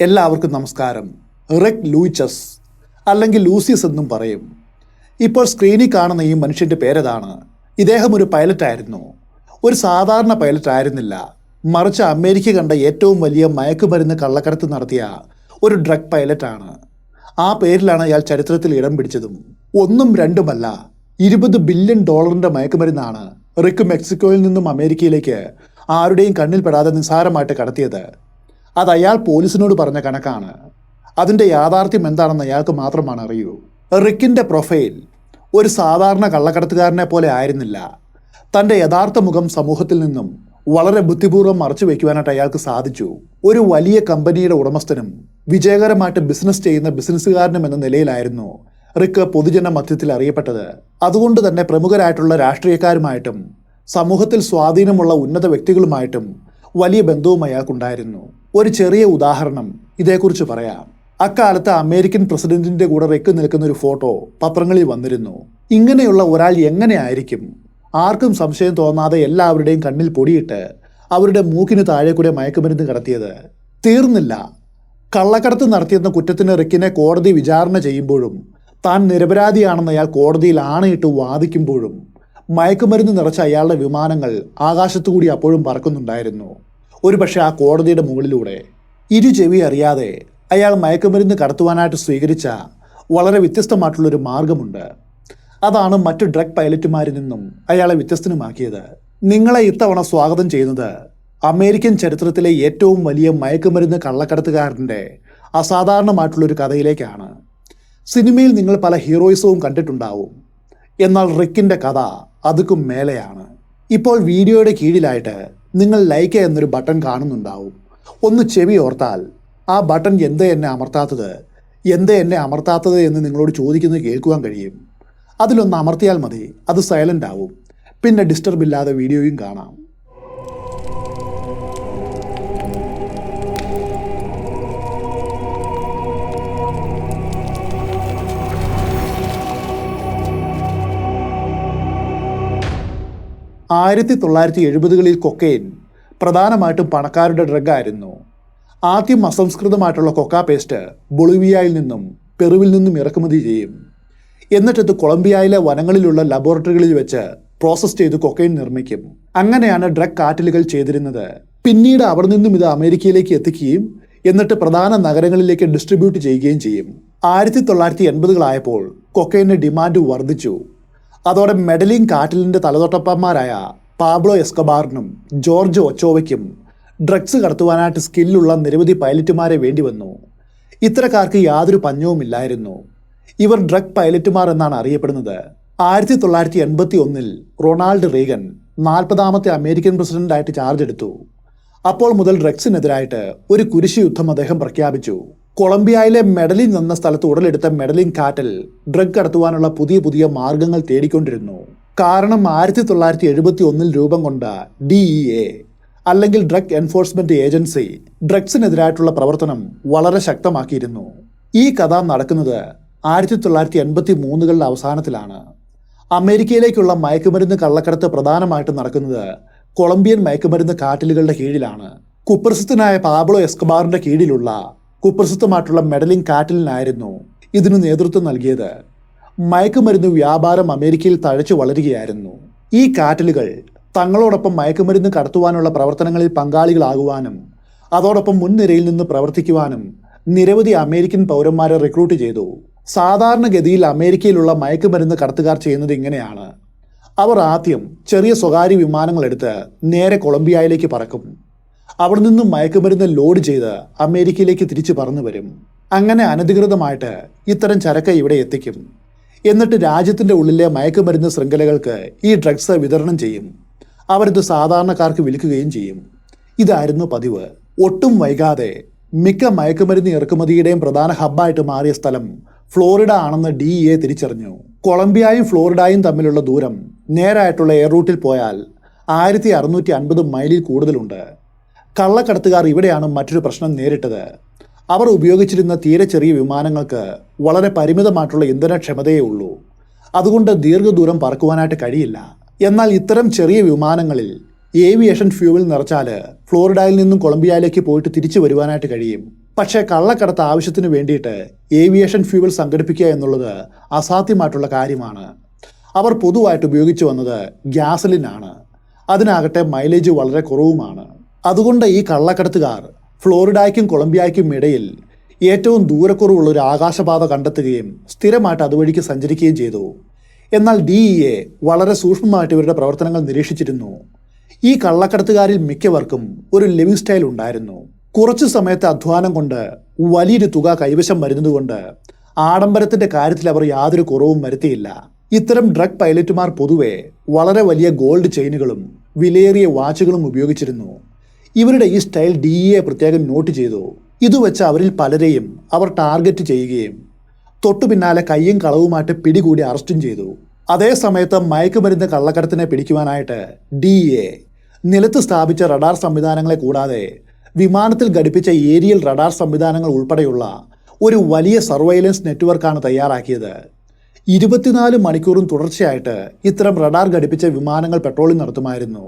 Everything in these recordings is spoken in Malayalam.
എല്ലാവർക്കും നമസ്കാരം. റിക് ലൂയിച്ചസ് അല്ലെങ്കിൽ ലൂസിയസ് എന്നും പറയും. ഇപ്പോൾ സ്ക്രീനിൽ കാണുന്ന ഈ മനുഷ്യൻ്റെ പേരതാണ്. ഇദ്ദേഹം ഒരു പൈലറ്റായിരുന്നു. ഒരു സാധാരണ പൈലറ്റ് ആയിരുന്നില്ല, മറിച്ച് അമേരിക്ക കണ്ട ഏറ്റവും വലിയ മയക്കുമരുന്ന് കള്ളക്കടത്ത് നടത്തിയ ഒരു ഡ്രഗ് പൈലറ്റാണ്. ആ പേരിലാണ് അയാൾ ചരിത്രത്തിൽ ഇടം പിടിച്ചതും. ഒന്നും രണ്ടുമല്ല, $20 ബില്യൺ മയക്കുമരുന്നാണ് റിക്ക് മെക്സിക്കോയിൽ നിന്നും അമേരിക്കയിലേക്ക് ആരുടെയും കണ്ണിൽപ്പെടാതെ നിസ്സാരമായിട്ട് കടത്തിയത്. അത് അയാൾ പോലീസിനോട് പറഞ്ഞ കണക്കാണ്. അതിൻ്റെ യാഥാർത്ഥ്യം എന്താണെന്ന് അയാൾക്ക് മാത്രമാണ് അറിയൂ. റിക്കിൻ്റെ പ്രൊഫൈൽ ഒരു സാധാരണ കള്ളക്കടത്തുകാരനെ പോലെ ആയിരുന്നില്ല. തൻ്റെ യഥാർത്ഥ മുഖം സമൂഹത്തിൽ നിന്നും വളരെ ബുദ്ധിപൂർവ്വം മറച്ചു വയ്ക്കുവാനായിട്ട് അയാൾക്ക് സാധിച്ചു. ഒരു വലിയ കമ്പനിയുടെ ഉടമസ്ഥനും വിജയകരമായിട്ട് ബിസിനസ് ചെയ്യുന്ന ബിസിനസ്സുകാരനും എന്ന നിലയിലായിരുന്നു റിക്ക് പൊതുജന മധ്യത്തിൽ അറിയപ്പെട്ടത്. അതുകൊണ്ട് തന്നെ പ്രമുഖരായിട്ടുള്ള രാഷ്ട്രീയക്കാരുമായിട്ടും സമൂഹത്തിൽ സ്വാധീനമുള്ള ഉന്നത വ്യക്തികളുമായിട്ടും വലിയ ബന്ധവും അയാൾക്കുണ്ടായിരുന്നു. ഒരു ചെറിയ ഉദാഹരണം ഇതേക്കുറിച്ച് പറയാം. അക്കാലത്ത് അമേരിക്കൻ പ്രസിഡന്റിന്റെ കൂടെ റിക്ക് നിൽക്കുന്ന ഒരു ഫോട്ടോ പത്രങ്ങളിൽ വന്നിരുന്നു. ഇങ്ങനെയുള്ള ഒരാൾ എങ്ങനെയായിരിക്കും ആർക്കും സംശയം തോന്നാതെ എല്ലാവരുടെയും കണ്ണിൽ പൊടിയിട്ട് അവരുടെ മൂക്കിന് താഴെ കൂടെ മയക്കുമരുന്ന് കടത്തിയത്? തീർന്നില്ല. കള്ളക്കടത്ത് നടത്തിയെന്ന കുറ്റത്തിന് റിക്കിനെ കോടതി വിചാരണ ചെയ്യുമ്പോഴും താൻ നിരപരാധിയാണെന്ന് അയാൾ കോടതിയിൽ ആണയിട്ട് വാദിക്കുമ്പോഴും മയക്കുമരുന്ന് നിറച്ച അയാളുടെ വിമാനങ്ങൾ ആകാശത്തുകൂടി അപ്പോഴും പറക്കുന്നുണ്ടായിരുന്നു. ഒരുപക്ഷെ ആ കോടതിയുടെ മുകളിലൂടെ. ചെവി അറിയാതെ അയാൾ മയക്കുമരുന്ന് കടത്തുവാനായിട്ട് സ്വീകരിച്ച വളരെ വ്യത്യസ്തമായിട്ടുള്ളൊരു മാർഗമുണ്ട്. അതാണ് മറ്റു ഡ്രഗ് പൈലറ്റുമാരിൽ നിന്നും അയാളെ വ്യത്യസ്തനുമാക്കിയത്. നിങ്ങളെ ഇത്തവണ സ്വാഗതം ചെയ്യുന്നത് അമേരിക്കൻ ചരിത്രത്തിലെ ഏറ്റവും വലിയ മയക്കുമരുന്ന് കള്ളക്കടത്തുകാരൻ്റെ അസാധാരണമായിട്ടുള്ളൊരു കഥയിലേക്കാണ്. സിനിമയിൽ നിങ്ങൾ പല ഹീറോയിസവും കണ്ടിട്ടുണ്ടാവും, എന്നാൽ റിക്കിൻ്റെ കഥ അതുക്കും മേലെയാണ്. ഇപ്പോൾ വീഡിയോയുടെ കീഴിലായിട്ട് നിങ്ങൾ ലൈക്ക് എന്നൊരു ബട്ടൺ കാണുന്നുണ്ടാവും. ഒന്ന് ചെവി ഓർത്താൽ ആ ബട്ടൺ എന്തേ എന്നെ അമർത്താത്തത് എന്ന് നിങ്ങളോട് ചോദിക്കുന്നത് കേൾക്കുവാൻ കഴിയും. അതിലൊന്ന് അമർത്തിയാൽ മതി, അത് സൈലൻ്റ് ആവും. പിന്നെ ഡിസ്റ്റർബ് ഇല്ലാതെ വീഡിയോയും കാണാം. ആയിരത്തി 1970കളിൽ കൊക്കൈൻ പ്രധാനമായിട്ടും പണക്കാരുടെ ഡ്രഗായിരുന്നു. ആദ്യം അസംസ്കൃതമായിട്ടുള്ള കൊക്ക പേസ്റ്റ് ബൊളീവിയയിൽ നിന്നും പെറുവിൽ നിന്നും ഇറക്കുമതി ചെയ്യും. എന്നിട്ടിത് കൊളംബിയയിലെ വനങ്ങളിലുള്ള ലബോറട്ടറികളിൽ വെച്ച് പ്രോസസ് ചെയ്ത് കൊക്കൈൻ നിർമ്മിക്കും. അങ്ങനെയാണ് ഡ്രഗ് കാർട്ടലുകൾ ചെയ്തിരുന്നത്. പിന്നീട് അവിടെ നിന്നും ഇത് അമേരിക്കയിലേക്ക് എത്തിക്കുകയും എന്നിട്ട് പ്രധാന നഗരങ്ങളിലേക്ക് ഡിസ്ട്രിബ്യൂട്ട് ചെയ്യുകയും ചെയ്യും. 1980കളായപ്പോൾ കൊക്കൈന് ഡിമാൻഡ് വർദ്ധിച്ചു. അതോടെ മെഡലിൻ കാർട്ടലിൻ്റെ തലതൊട്ടപ്പന്മാരായ പാബ്ലോ എസ്കബാറിനും ജോർജ് ഒച്ചോവയ്ക്കും ഡ്രഗ്സ് കടത്തുവാനായിട്ട് സ്കില്ലുള്ള നിരവധി പൈലറ്റുമാരെ വേണ്ടി വന്നു. ഇത്തരക്കാർക്ക് യാതൊരു പഞ്ഞവുമില്ലായിരുന്നു. ഇവർ ഡ്രഗ് പൈലറ്റുമാർ എന്നാണ് അറിയപ്പെടുന്നത്. 1981 റൊണാൾഡ് റീഗൻ 40ാമത്തെ അമേരിക്കൻ പ്രസിഡന്റായിട്ട് ചാർജ് എടുത്തു. അപ്പോൾ മുതൽ ഡ്രഗ്സിനെതിരായിട്ട് ഒരു കുരിശ് യുദ്ധം അദ്ദേഹം പ്രഖ്യാപിച്ചു. കൊളംബിയയിലെ മെഡലിൻ എന്ന സ്ഥലത്ത് ഉടലെടുത്ത മെഡലിൻ കാർട്ടൽ ഡ്രഗ് കടത്തുവാനുള്ള പുതിയ മാർഗങ്ങൾ തേടിക്കൊണ്ടിരുന്നു. കാരണം 1971 രൂപം കൊണ്ട DEA അല്ലെങ്കിൽ ഡ്രഗ് എൻഫോഴ്സ്മെന്റ് ഏജൻസി ഡ്രഗ്സിനെതിരായിട്ടുള്ള പ്രവർത്തനം വളരെ ശക്തമാക്കിയിരുന്നു. ഈ കഥ നടക്കുന്നത് 1983കളുടെ അവസാനത്തിലാണ്. അമേരിക്കയിലേക്കുള്ള മയക്കുമരുന്ന് കള്ളക്കടത്ത് പ്രധാനമായിട്ട് നടക്കുന്നത് കൊളംബിയൻ മയക്കുമരുന്ന് കാർട്ടലുകളുടെ കീഴിലാണ്. കുപ്രസിദ്ധനായ പാബ്ലോ എസ്കബാറിന്റെ കീഴിലുള്ള കുപ്രസിദ്ധമായിട്ടുള്ള മെഡലിൻ കാർട്ടലിനായിരുന്നു ഇതിനു നേതൃത്വം നൽകിയത്. മയക്കുമരുന്ന് വ്യാപാരം അമേരിക്കയിൽ തഴച്ചു വളരുകയായിരുന്നു. ഈ കാർട്ടലുകൾ തങ്ങളോടൊപ്പം മയക്കുമരുന്ന് കടത്തുവാനുള്ള പ്രവർത്തനങ്ങളിൽ പങ്കാളികളാകുവാനും അതോടൊപ്പം മുൻനിരയിൽ നിന്ന് പ്രവർത്തിക്കുവാനും നിരവധി അമേരിക്കൻ പൗരന്മാരെ റിക്രൂട്ട് ചെയ്തു. സാധാരണഗതിയിൽ അമേരിക്കയിലുള്ള മയക്കുമരുന്ന് കടത്തുകാർ ചെയ്യുന്നത് ഇങ്ങനെയാണ്. അവർ ആദ്യം ചെറിയ സ്വകാര്യ വിമാനങ്ങളെടുത്ത് നേരെ കൊളംബിയയിലേക്ക് പറക്കും. അവിടെ നിന്നും മയക്കുമരുന്ന് ലോഡ് ചെയ്ത് അമേരിക്കയിലേക്ക് തിരിച്ചു പറന്നു വരും. അങ്ങനെ അനധികൃതമായിട്ട് ഇത്തരം ചരക്ക് ഇവിടെ എത്തിക്കും. എന്നിട്ട് രാജ്യത്തിൻ്റെ ഉള്ളിലെ മയക്കുമരുന്ന് ശൃംഖലകൾക്ക് ഈ ഡ്രഗ്സ് വിതരണം ചെയ്യും. അവരിത് സാധാരണക്കാർക്ക് വിൽക്കുകയും ചെയ്യും. ഇതായിരുന്നു പതിവ്. ഒട്ടും വൈകാതെ മിക്ക മയക്കുമരുന്ന് ഇറക്കുമതിയുടെയും പ്രധാന ഹബ്ബായിട്ട് മാറിയ സ്ഥലം ഫ്ലോറിഡ ആണെന്ന് DEA തിരിച്ചറിഞ്ഞു. കൊളംബിയയും ഫ്ലോറിഡയും തമ്മിലുള്ള ദൂരം നേരായിട്ടുള്ള എയർ റൂട്ടിൽ പോയാൽ 1650 മൈലിൽ കൂടുതലുണ്ട്. കള്ളക്കടത്തുകാർ ഇവിടെയാണ് മറ്റൊരു പ്രശ്നം നേരിട്ടത്. അവർ ഉപയോഗിച്ചിരുന്ന തീരെ ചെറിയ വിമാനങ്ങൾക്ക് വളരെ പരിമിതമായിട്ടുള്ള ഇന്ധനക്ഷമതയേ ഉള്ളൂ. അതുകൊണ്ട് ദീർഘദൂരം പറക്കുവാനായിട്ട് കഴിയില്ല. എന്നാൽ ഇത്തരം ചെറിയ വിമാനങ്ങളിൽ ഏവിയേഷൻ ഫ്യൂവൽ നിറച്ചാൽ ഫ്ലോറിഡയിൽ നിന്നും കൊളംബിയയിലേക്ക് പോയിട്ട് തിരിച്ചു വരുവാനായിട്ട് കഴിയും. പക്ഷേ കള്ളക്കടത്ത് ആവശ്യത്തിന് വേണ്ടിയിട്ട് ഏവിയേഷൻ ഫ്യൂവൽ സംഘടിപ്പിക്കുക എന്നുള്ളത് അസാധ്യമായിട്ടുള്ള കാര്യമാണ്. അവർ പൊതുവായിട്ട് ഉപയോഗിച്ചു വന്നത് ഗ്യാസലിനാണ്. അതിനാകട്ടെ മൈലേജ് വളരെ കുറവുമാണ്. അതുകൊണ്ട് ഈ കള്ളക്കടത്തുകാർ ഫ്ലോറിഡയ്ക്കും കൊളംബിയയ്ക്കും ഇടയിൽ ഏറ്റവും ദൂരക്കുറവുള്ള ഒരു ആകാശപാത കണ്ടെത്തുകയും സ്ഥിരമായിട്ട് അതുവഴിക്ക് സഞ്ചരിക്കുകയും ചെയ്തു. എന്നാൽ DEA വളരെ സൂക്ഷ്മമായിട്ട് ഇവരുടെ പ്രവർത്തനങ്ങൾ നിരീക്ഷിച്ചിരുന്നു. ഈ കള്ളക്കടത്തുകാരിൽ മിക്കവർക്കും ഒരു ലിവിംഗ് സ്റ്റൈൽ ഉണ്ടായിരുന്നു. കുറച്ചു സമയത്തെ അധ്വാനം കൊണ്ട് വലിയൊരു തുക കൈവശം വരുന്നതുകൊണ്ട് ആഡംബരത്തിന്റെ കാര്യത്തിൽ അവർ യാതൊരു കുറവും വരുത്തിയില്ല. ഇത്തരം ഡ്രഗ് പൈലറ്റുമാർ പൊതുവെ വളരെ വലിയ ഗോൾഡ് ചെയിനുകളും വിലയേറിയ വാച്ചുകളും ഉപയോഗിച്ചിരുന്നു. ഇവരുടെ ഈ സ്റ്റൈൽ DEA പ്രത്യേകം നോട്ട് ചെയ്തു. ഇതുവെച്ച് അവരിൽ പലരെയും അവർ ടാർഗറ്റ് ചെയ്യുകയും തൊട്ടു പിന്നാലെ കയ്യും കളവുമായിട്ട് പിടികൂടി അറസ്റ്റും ചെയ്തു. അതേ സമയത്ത് മയക്കുമരുന്ന് കള്ളക്കടത്തിനെ പിടിക്കുവാനായിട്ട് DEA നിലത്ത് സ്ഥാപിച്ച റഡാർ സംവിധാനങ്ങളെ കൂടാതെ വിമാനത്തിൽ ഘടിപ്പിച്ച ഏരിയൽ റഡാർ സംവിധാനങ്ങൾ ഉൾപ്പെടെയുള്ള ഒരു വലിയ സർവൈലൻസ് നെറ്റ്വർക്കാണ് തയ്യാറാക്കിയത്. 24 മണിക്കൂറും തുടർച്ചയായിട്ട് ഇത്തരം റഡാർ ഘടിപ്പിച്ച വിമാനങ്ങൾ പെട്രോളിംഗ് നടത്തുമായിരുന്നു.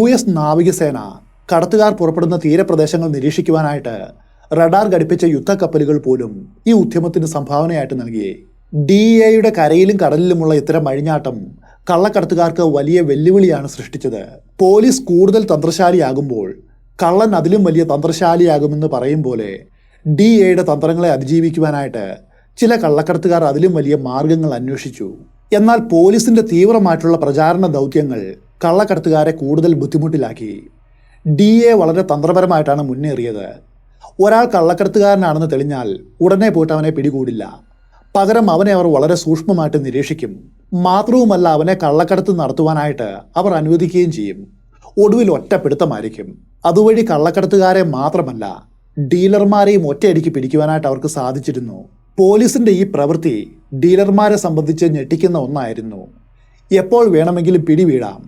US നാവികസേന കടത്തുകാർ പുറപ്പെടുന്ന തീരപ്രദേശങ്ങൾ നിരീക്ഷിക്കുവാനായിട്ട് റഡാർ ഘടിപ്പിച്ച യുദ്ധക്കപ്പലുകൾ പോലും ഈ ഉദ്യമത്തിന് സംഭാവനയായിട്ട് നൽകി. DEAയുടെ കരയിലും കടലിലുമുള്ള ഇത്തരം അഴിഞ്ഞാട്ടം കള്ളക്കടത്തുകാർക്ക് വലിയ വെല്ലുവിളിയാണ് സൃഷ്ടിച്ചത്. പോലീസ് കൂടുതൽ തന്ത്രശാലിയാകുമ്പോൾ കള്ളൻ അതിലും വലിയ തന്ത്രശാലിയാകുമെന്ന് പറയും പോലെ DEAയുടെ തന്ത്രങ്ങളെ അതിജീവിക്കുവാനായിട്ട് ചില കള്ളക്കടത്തുകാർ അതിലും വലിയ മാർഗങ്ങൾ അന്വേഷിച്ചു. എന്നാൽ പോലീസിന്റെ തീവ്രമായിട്ടുള്ള പ്രചാരണ ദൗത്യങ്ങൾ കള്ളക്കടത്തുകാരെ കൂടുതൽ ബുദ്ധിമുട്ടിലാക്കി. DEA വളരെ തന്ത്രപരമായിട്ടാണ് മുന്നേറിയത്. ഒരാൾ കള്ളക്കടത്തുകാരനാണെന്ന് തെളിഞ്ഞാൽ ഉടനെ പോയിട്ട് അവനെ പിടികൂടില്ല. പകരം അവനെ അവർ വളരെ സൂക്ഷ്മമായിട്ട് നിരീക്ഷിക്കും. മാത്രവുമല്ല, അവനെ കള്ളക്കടത്ത് നടത്തുവാനായിട്ട് അവർ അനുവദിക്കുകയും ചെയ്യും. ഒടുവിൽ ഒറ്റപ്പിടുത്തമായിരിക്കും. അതുവഴി കള്ളക്കടത്തുകാരെ മാത്രമല്ല ഡീലർമാരെയും ഒറ്റയടിക്ക് പിടിക്കുവാനായിട്ട് അവർക്ക് സാധിച്ചിരുന്നു. പോലീസിന്റെ ഈ പ്രവൃത്തി ഡീലർമാരെ സംബന്ധിച്ച് ഞെട്ടിക്കുന്ന ഒന്നായിരുന്നു. എപ്പോൾ വേണമെങ്കിലും പിടിവീഴാം,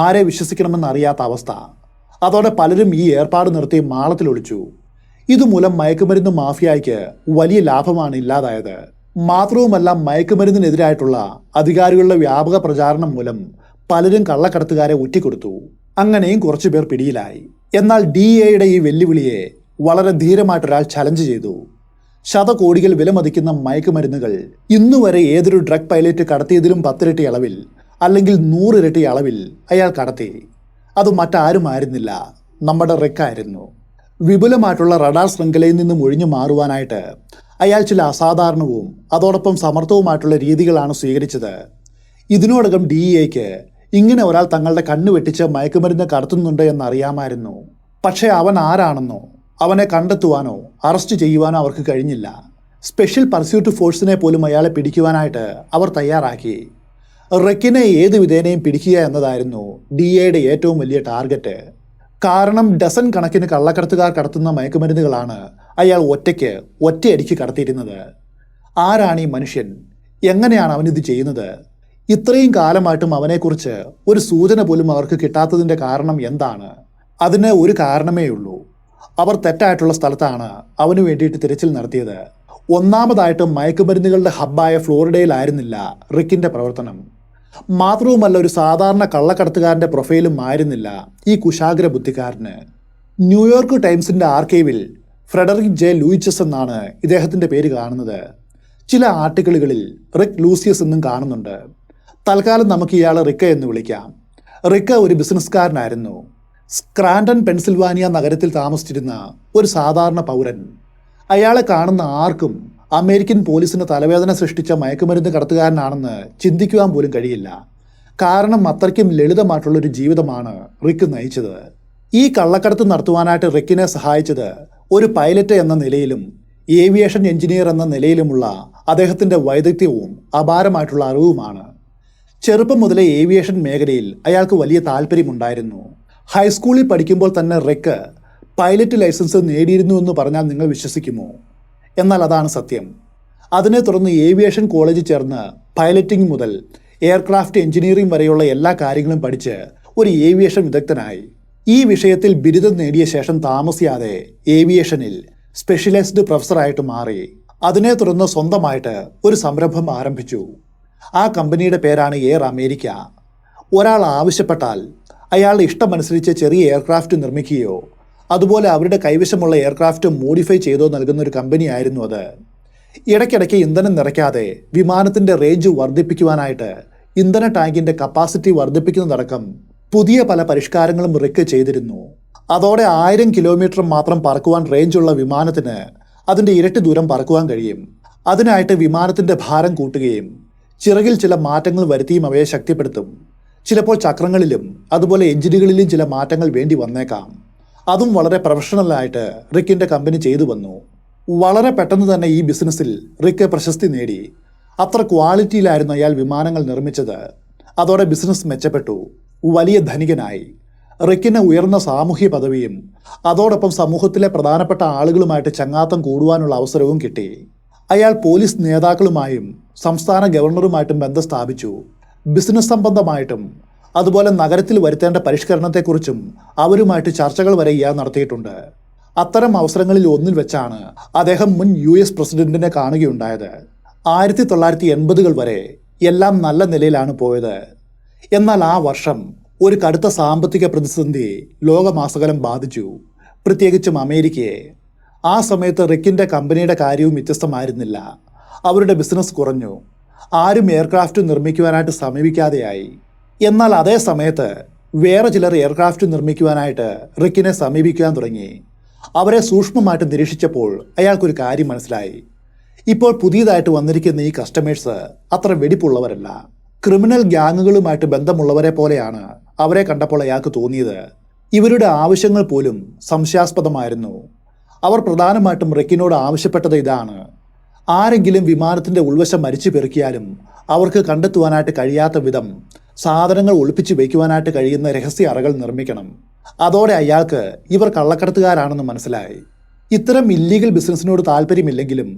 ആരെ വിശ്വസിക്കണമെന്നറിയാത്ത അവസ്ഥ. അതോടെ പലരും ഈ ഏർപ്പാട് നിർത്തി മാളത്തിലൊളിച്ചു. ഇതുമൂലം മയക്കുമരുന്ന് മാഫിയയ്ക്ക് വലിയ ലാഭമാണ് ഇല്ലാതായത്. മാത്രവുമല്ല, മയക്കുമരുന്നിനെതിരായിട്ടുള്ള അധികാരികളുടെ വ്യാപക പ്രചാരണം മൂലം പലരും കള്ളക്കടത്തുകാരെ ഒറ്റിക്കൊടുത്തു. അങ്ങനെയും കുറച്ചുപേർ പിടിയിലായി. എന്നാൽ DEAയുടെ ഈ വെല്ലുവിളിയെ വളരെ ധീരമായിട്ടൊരാൾ ചലഞ്ച് ചെയ്തു. ശതകോടികൾ വിലമതിക്കുന്ന മയക്കുമരുന്നുകൾ ഇന്നുവരെ ഏതൊരു ഡ്രഗ് പൈലറ്റ് കടത്തിയതിലും 10 ഇരട്ടി അളവിൽ അല്ലെങ്കിൽ 100 ഇരട്ടി അളവിൽ അയാൾ കടത്തി. അത് മറ്റാരുമായിരുന്നില്ല, നമ്മുടെ റിക്കായിരുന്നു. വിപുലമായിട്ടുള്ള റഡാർ ശൃംഖലയിൽ നിന്നും ഒഴിഞ്ഞു മാറുവാനായിട്ട് അയാൾ ചില അസാധാരണവും അതോടൊപ്പം സമർത്ഥവുമായിട്ടുള്ള രീതികളാണ് സ്വീകരിച്ചത്. ഇതിനോടകം DEAയ്ക്ക് ഇങ്ങനെ ഒരാൾ തങ്ങളുടെ കണ്ണു വെട്ടിച്ച് മയക്കുമരുന്ന് കടത്തുന്നുണ്ട് എന്നറിയാമായിരുന്നു. പക്ഷേ അവൻ ആരാണെന്നോ അവനെ കണ്ടെത്തുവാനോ അറസ്റ്റ് ചെയ്യുവാനോ അവർക്ക് കഴിഞ്ഞില്ല. സ്പെഷ്യൽ പർസ്യൂട്ട് ഫോഴ്സിനെ പോലും അയാളെ പിടിക്കുവാനായിട്ട് അവർ തയ്യാറാക്കി. റിക്കിനെ ഏത് വിധേനയും പിടിക്കുക എന്നതായിരുന്നു DEAയുടെ ഏറ്റവും വലിയ ടാർഗറ്റ്. കാരണം ഡസൻ കണക്കിന് കള്ളക്കടത്തുകാർ കടത്തുന്ന മയക്കുമരുന്നുകളാണ് അയാൾ ഒറ്റയടിക്ക് കടത്തിയിരുന്നത്. ആരാണ് ഈ മനുഷ്യൻ? എങ്ങനെയാണ് അവനിത് ചെയ്യുന്നത്? ഇത്രയും കാലമായിട്ടും അവനെക്കുറിച്ച് ഒരു സൂചന പോലും അവർക്ക് കിട്ടാത്തതിൻ്റെ കാരണം എന്താണ്? അതിന് ഒരു കാരണമേ ഉള്ളൂ. അവർ തെറ്റായിട്ടുള്ള സ്ഥലത്താണ് അവന് വേണ്ടിയിട്ട് തിരച്ചിൽ നടത്തിയത്. ഒന്നാമതായിട്ട് മയക്കുമരുന്നുകളുടെ ഹബ്ബായ ഫ്ലോറിഡയിലായിരുന്നില്ല റിക്കിൻ്റെ പ്രവർത്തനം. മാത്രവുമല്ല, ഒരു സാധാരണ കള്ളക്കടത്തുകാരൻ്റെ പ്രൊഫൈലും ആയിരുന്നില്ല ഈ കുശാഗ്ര ബുദ്ധിക്കാരന്. ന്യൂയോർക്ക് ടൈംസിൻ്റെ ആർക്കൈവിൽ ഫ്രെഡറിക് ജെ ലൂയിച്ചസ് എന്നാണ് ഇദ്ദേഹത്തിൻ്റെ പേര് കാണുന്നത്. ചില ആർട്ടിക്കിളുകളിൽ റിക് ലൂസിയസ് എന്നും കാണുന്നുണ്ട്. തൽക്കാലം നമുക്ക് ഇയാളെ റിക്ക എന്ന് വിളിക്കാം. റിക്ക ഒരു ബിസിനസ്സുകാരനായിരുന്നു. സ്ക്രാൻഡൺ, പെൻസിൽവാനിയ നഗരത്തിൽ താമസിച്ചിരുന്ന ഒരു സാധാരണ പൗരൻ. അയാളെ കാണുന്ന ആർക്കും അമേരിക്കൻ പോലീസിന് തലവേദന സൃഷ്ടിച്ച മയക്കുമരുന്ന് കടത്തുകാരനാണെന്ന് ചിന്തിക്കുവാൻ പോലും കഴിയില്ല. കാരണം അത്രയ്ക്കും ലളിതമായിട്ടുള്ളൊരു ജീവിതമാണ് റിക്ക് നയിച്ചത്. ഈ കള്ളക്കടത്ത് നടത്തുവാനായിട്ട് റിക്കിനെ സഹായിച്ചത് ഒരു പൈലറ്റ് എന്ന നിലയിലും ഏവിയേഷൻ എഞ്ചിനീയർ എന്ന നിലയിലുമുള്ള അദ്ദേഹത്തിൻ്റെ വൈദഗ്ധ്യവും അപാരമായിട്ടുള്ള അറിവുമാണ്. ചെറുപ്പം മുതലേ ഏവിയേഷൻ മേഖലയിൽ അയാൾക്ക് വലിയ താല്പര്യമുണ്ടായിരുന്നു. ഹൈസ്കൂളിൽ പഠിക്കുമ്പോൾ തന്നെ റിക്ക് പൈലറ്റ് ലൈസൻസ് നേടിയിരുന്നു എന്ന് പറഞ്ഞാൽ നിങ്ങൾ വിശ്വസിക്കുമോ? എന്നാൽ അതാണ് സത്യം. അതിനെ തുടർന്ന് ഏവിയേഷൻ കോളേജിൽ ചേർന്ന് പൈലറ്റിംഗ് മുതൽ എയർക്രാഫ്റ്റ് എഞ്ചിനീയറിംഗ് വരെയുള്ള എല്ലാ കാര്യങ്ങളും പഠിച്ച് ഒരു ഏവിയേഷൻ വിദഗ്ധനായി. ഈ വിഷയത്തിൽ ബിരുദം നേടിയ ശേഷം താമസിയാതെ ഏവിയേഷനിൽ സ്പെഷ്യലൈസ്ഡ് പ്രൊഫസറായിട്ട് മാറി. അതിനെ തുടർന്ന് സ്വന്തമായിട്ട് ഒരു സംരംഭം ആരംഭിച്ചു. ആ കമ്പനിയുടെ പേരാണ് എയർ അമേരിക്ക. ഒരാൾ ആവശ്യപ്പെട്ടാൽ അയാളുടെ ഇഷ്ടമനുസരിച്ച് ചെറിയ എയർക്രാഫ്റ്റ് നിർമ്മിക്കുകയോ അതുപോലെ അവരുടെ കൈവശമുള്ള എയർക്രാഫ്റ്റ് മോഡിഫൈ ചെയ്തോ നൽകുന്ന ഒരു കമ്പനിയായിരുന്നു അത്. ഇടയ്ക്കിടയ്ക്ക് ഇന്ധനം നിറയ്ക്കാതെ വിമാനത്തിന്റെ റേഞ്ച് വർദ്ധിപ്പിക്കുവാനായിട്ട് ഇന്ധന ടാങ്കിന്റെ കപ്പാസിറ്റി വർദ്ധിപ്പിക്കുന്നതടക്കം പുതിയ പല പരിഷ്കാരങ്ങളും റിക്ക് ചെയ്തിരുന്നു. അതോടെ 1000 കിലോമീറ്റർ മാത്രം പറക്കുവാൻ റേഞ്ചുള്ള വിമാനത്തിന് അതിന്റെ ഇരട്ടി ദൂരം പറക്കുവാൻ കഴിയും. അതിനായിട്ട് വിമാനത്തിന്റെ ഭാരം കൂട്ടുകയും ചിറകിൽ ചില മാറ്റങ്ങൾ വരുത്തിയും അവയെ ശക്തിപ്പെടുത്തും. ചിലപ്പോൾ ചക്രങ്ങളിലും അതുപോലെ എഞ്ചിനുകളിലും ചില മാറ്റങ്ങൾ വേണ്ടി വന്നേക്കാം. അതും വളരെ പ്രൊഫഷണലായിട്ട് റിക്കിന്റെ കമ്പനി ചെയ്തു വന്നു. വളരെ പെട്ടെന്ന് തന്നെ ഈ ബിസിനസ്സിൽ റിക്ക് പ്രശസ്തി നേടി. അത്ര ക്വാളിറ്റിയിലായിരുന്നു അയാൾ വിമാനങ്ങൾ നിർമ്മിച്ചത്. അതോടെ ബിസിനസ് മെച്ചപ്പെട്ടു, വലിയ ധനികനായി. റിക്കിന് ഉയർന്ന സാമൂഹ്യ പദവിയും അതോടൊപ്പം സമൂഹത്തിലെ പ്രധാനപ്പെട്ട ആളുകളുമായിട്ട് ചങ്ങാത്തം കൂടുവാനുള്ള അവസരവും കിട്ടി. അയാൾ പോലീസ് നേതാക്കളുമായും സംസ്ഥാന ഗവർണറുമായിട്ടും ബന്ധം സ്ഥാപിച്ചു. ബിസിനസ് സംബന്ധമായിട്ടും അതുപോലെ നഗരത്തിൽ വരുത്തേണ്ട പരിഷ്കരണത്തെക്കുറിച്ചും അവരുമായിട്ട് ചർച്ചകൾ വരെ ഇയാൾ നടത്തിയിട്ടുണ്ട്. അത്തരം അവസരങ്ങളിൽ ഒന്നിൽ വെച്ചാണ് അദ്ദേഹം മുൻ US പ്രസിഡന്റിനെ കാണുകയുണ്ടായത്. 1980-കൾ വരെ എല്ലാം നല്ല നിലയിലാണ് പോയത്. എന്നാൽ ആ വർഷം ഒരു കടുത്ത സാമ്പത്തിക പ്രതിസന്ധി ലോകമാസകലം ബാധിച്ചു, പ്രത്യേകിച്ചും അമേരിക്കയെ. ആ സമയത്ത് റിക്കിന്റെ കമ്പനിയുടെ കാര്യവും വ്യത്യസ്തമായിരുന്നില്ല. അവരുടെ ബിസിനസ് കുറഞ്ഞു. ആരും എയർക്രാഫ്റ്റ് നിർമ്മിക്കുവാനായിട്ട് സമീപിക്കാതെയായി. എന്നാൽ അതേ സമയത്ത് വേറെ ചിലർ എയർക്രാഫ്റ്റ് നിർമ്മിക്കുവാനായിട്ട് റിക്കിനെ സമീപിക്കാൻ തുടങ്ങി. അവരെ സൂക്ഷ്മമായിട്ട് നിരീക്ഷിച്ചപ്പോൾ അയാൾക്കൊരു കാര്യം മനസ്സിലായി. ഇപ്പോൾ പുതിയതായിട്ട് വന്നിരിക്കുന്ന ഈ കസ്റ്റമേഴ്സ് അത്ര വെടിപ്പുള്ളവരല്ല. ക്രിമിനൽ ഗ്യാങ്ങുകളുമായിട്ട് ബന്ധമുള്ളവരെ പോലെയാണ് അവരെ കണ്ടപ്പോൾ അയാൾക്ക് തോന്നിയത്. ഇവരുടെ ആവശ്യങ്ങൾ പോലും സംശയാസ്പദമായിരുന്നു. അവർ പ്രധാനമായിട്ടും റിക്കിനോട് ആവശ്യപ്പെട്ടത് ഇതാണ്: ആരെങ്കിലും വിമാനത്തിന്റെ ഉൾവശം മരിച്ചു പെറുക്കിയാലും അവർക്ക് കണ്ടെത്തുവാനായിട്ട് കഴിയാത്ത വിധം സാധനങ്ങൾ ഒളിപ്പിച്ചു വയ്ക്കുവാനായിട്ട് കഴിയുന്ന രഹസ്യ അറകൾ നിർമ്മിക്കണം. അതോടെ അയാൾക്ക് ഇവർ കള്ളക്കടത്തുകാരാണെന്ന് മനസ്സിലായി. ഇത്തരം ഇല്ലീഗൽ ബിസിനസ്സിനോട് താല്പര്യമില്ലെങ്കിലും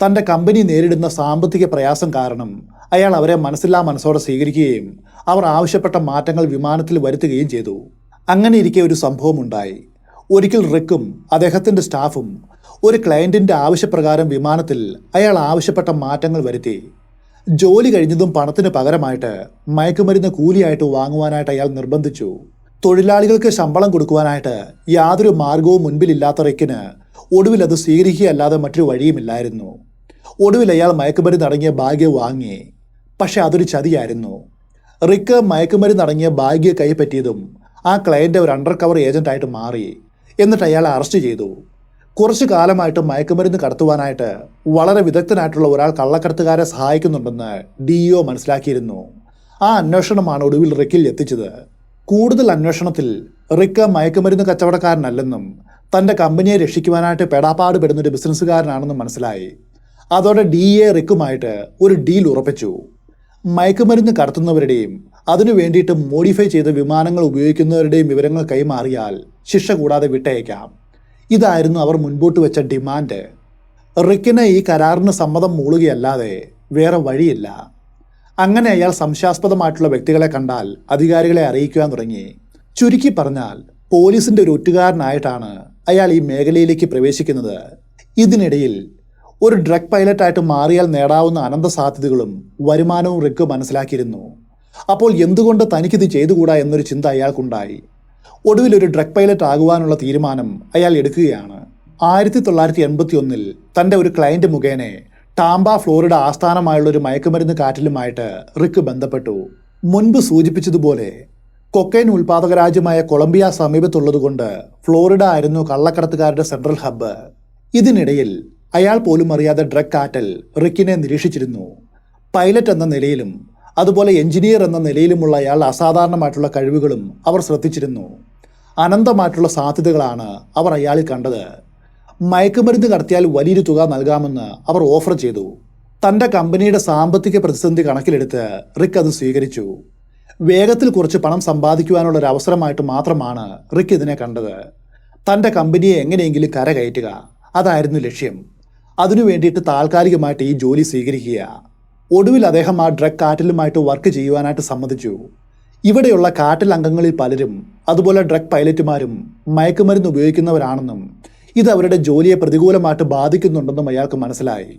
തൻ്റെ കമ്പനി നേരിടുന്ന സാമ്പത്തിക പ്രയാസം കാരണം അയാൾ അവരെ മനസ്സില്ലാ മനസ്സോടെ സ്വീകരിക്കുകയും അവർ ആവശ്യപ്പെട്ട മാറ്റങ്ങൾ വിമാനത്തിൽ വരുത്തുകയും ചെയ്തു. അങ്ങനെ ഇരിക്കെ ഒരു സംഭവം ഉണ്ടായി. ഒരിക്കൽ റിക്കും അദ്ദേഹത്തിൻ്റെ സ്റ്റാഫും ഒരു ക്ലയൻറ്റിൻ്റെ ആവശ്യപ്രകാരം വിമാനത്തിൽ അയാൾ ആവശ്യപ്പെട്ട മാറ്റങ്ങൾ വരുത്തി. ജോലി കഴിഞ്ഞതും പണത്തിന് പകരമായിട്ട് മയക്കുമരുന്ന് കൂലിയായിട്ട് വാങ്ങുവാനായിട്ട് അയാൾ നിർബന്ധിച്ചു. തൊഴിലാളികൾക്ക് ശമ്പളം കൊടുക്കുവാനായിട്ട് യാതൊരു മാർഗവും മുൻപിലില്ലാത്ത റിക്കിന് ഒടുവിൽ അത് സ്വീകരിക്കുകയല്ലാതെ മറ്റൊരു വഴിയുമില്ലായിരുന്നു. ഒടുവിൽ അയാൾ മയക്കുമരുന്ന് അടങ്ങിയ ബാഗ് വാങ്ങി. പക്ഷെ അതൊരു ചതിയായിരുന്നു. റിക്ക് മയക്കുമരുന്ന് അടങ്ങിയ ബാഗ് കൈപ്പറ്റിയതും ആ ക്ലയൻറ്റ് ഒരു അണ്ടർ കവർ ഏജന്റായിട്ട് മാറി. എന്നിട്ട് അയാളെ അറസ്റ്റ് ചെയ്തു. കുറച്ചു കാലമായിട്ട് മയക്കുമരുന്ന് കടത്തുവാനായിട്ട് വളരെ വിദഗ്ധനായിട്ടുള്ള ഒരാൾ കള്ളക്കടത്തുകാരെ സഹായിക്കുന്നുണ്ടെന്ന് DEO മനസ്സിലാക്കിയിരുന്നു. ആ അന്വേഷണമാണ് ഒടുവിൽ റിക്കിൽ എത്തിച്ചത്. കൂടുതൽ അന്വേഷണത്തിൽ റിക്ക് മയക്കുമരുന്ന് കച്ചവടക്കാരനല്ലെന്നും തൻ്റെ കമ്പനിയെ രക്ഷിക്കുവാനായിട്ട് പെടാപ്പാട് പെടുന്നൊരു ബിസിനസ്സുകാരനാണെന്നും മനസ്സിലായി. അതോടെ DEA റിക്കുമായിട്ട് ഒരു ഡീൽ ഉറപ്പിച്ചു. മയക്കുമരുന്ന് കടത്തുന്നവരുടെയും അതിനു വേണ്ടിയിട്ട് മോഡിഫൈ ചെയ്ത വിമാനങ്ങൾ ഉപയോഗിക്കുന്നവരുടെയും വിവരങ്ങൾ കൈമാറിയാൽ ശിക്ഷ കൂടാതെ വിട്ടയക്കാം. ഇതായിരുന്നു അവർ മുൻപോട്ട് വെച്ച ഡിമാൻഡ്. റിക്കിന് ഈ കരാറിന് സമ്മതം മൂളുകയല്ലാതെ വേറെ വഴിയില്ല. അങ്ങനെ അയാൾ സംശയാസ്പദമായിട്ടുള്ള വ്യക്തികളെ കണ്ടാൽ അധികാരികളെ അറിയിക്കുവാൻ തുടങ്ങി. ചുരുക്കി പറഞ്ഞാൽ പോലീസിന്റെ ഒരു ഒറ്റുകാരനായിട്ടാണ് അയാൾ ഈ മേഖലയിലേക്ക് പ്രവേശിക്കുന്നത്. ഇതിനിടയിൽ ഒരു ഡ്രഗ് പൈലറ്റായിട്ട് മാറിയാൽ നേടാവുന്ന അനന്ത സാധ്യതകളും വരുമാനവും റിക്ക് മനസ്സിലാക്കിയിരുന്നു. അപ്പോൾ എന്തുകൊണ്ട് തനിക്കിത് ചെയ്തുകൂടാ എന്നൊരു ചിന്ത അയാൾക്കുണ്ടായി. ഒടുവിൽ ഒരു ഡ്രഗ് പൈലറ്റ് ആകുവാനുള്ള തീരുമാനം അയാൾ എടുക്കുകയാണ്. 1981 തൻ്റെ ഒരു ക്ലയൻറ്റ് മുഖേന ടാംബ ഫ്ലോറിഡ ആസ്ഥാനമായുള്ള ഒരു മയക്കുമരുന്ന് കാറ്റിലുമായിട്ട് റിക്ക് ബന്ധപ്പെട്ടു. മുൻപ് സൂചിപ്പിച്ചതുപോലെ കൊക്കൈൻ ഉൽപാദക രാജ്യമായ കൊളംബിയ സമീപത്തുള്ളതുകൊണ്ട് ഫ്ലോറിഡ ആയിരുന്നു കള്ളക്കടത്തുകാരുടെ സെൻട്രൽ ഹബ്ബ്. ഇതിനിടയിൽ അയാൾ പോലും അറിയാതെ ഡ്രഗ് കാറ്റൽ റിക്കിനെ നിരീക്ഷിച്ചിരുന്നു. പൈലറ്റ് എന്ന നിലയിലും അതുപോലെ എഞ്ചിനീയർ എന്ന നിലയിലുമുള്ള അയാൾ അസാധാരണമായിട്ടുള്ള കഴിവുകളും അവർ ശ്രദ്ധിച്ചിരുന്നു. അനന്തമായിട്ടുള്ള സാധ്യതകളാണ് അവർ അയാളിൽ കണ്ടത്. മയക്കുമരുന്ന് കടത്തിയാൽ വലിയൊരു തുക നൽകാമെന്ന് അവർ ഓഫർ ചെയ്തു. തൻ്റെ കമ്പനിയുടെ സാമ്പത്തിക പ്രതിസന്ധി കണക്കിലെടുത്ത് റിക്ക് അത് സ്വീകരിച്ചു. വേഗത്തിൽ കുറച്ച് പണം സമ്പാദിക്കുവാനുള്ള ഒരു അവസരമായിട്ട് മാത്രമാണ് റിക്ക് ഇതിനെ കണ്ടത്. തൻ്റെ കമ്പനിയെ എങ്ങനെയെങ്കിലും കരകയറ്റുക, അതായിരുന്നു ലക്ഷ്യം. അതിനു വേണ്ടിയിട്ട് താൽക്കാലികമായിട്ട് ഈ ജോലി സ്വീകരിക്കുക. ഒടുവിൽ അദ്ദേഹം ആ ഡ്രഗ് കാറ്റിലുമായിട്ട് വർക്ക് ചെയ്യുവാനായിട്ട് സമ്മതിച്ചു. ഇവിടെയുള്ള കാറ്റിൽ അംഗങ്ങളിൽ പലരും അതുപോലെ ഡ്രഗ് പൈലറ്റുമാരും മയക്കുമരുന്ന് ഉപയോഗിക്കുന്നവരാണെന്നും ഇത് അവരുടെ ജോലിയെ പ്രതികൂലമായിട്ട് ബാധിക്കുന്നുണ്ടെന്നും അയാൾക്ക് മനസ്സിലായി.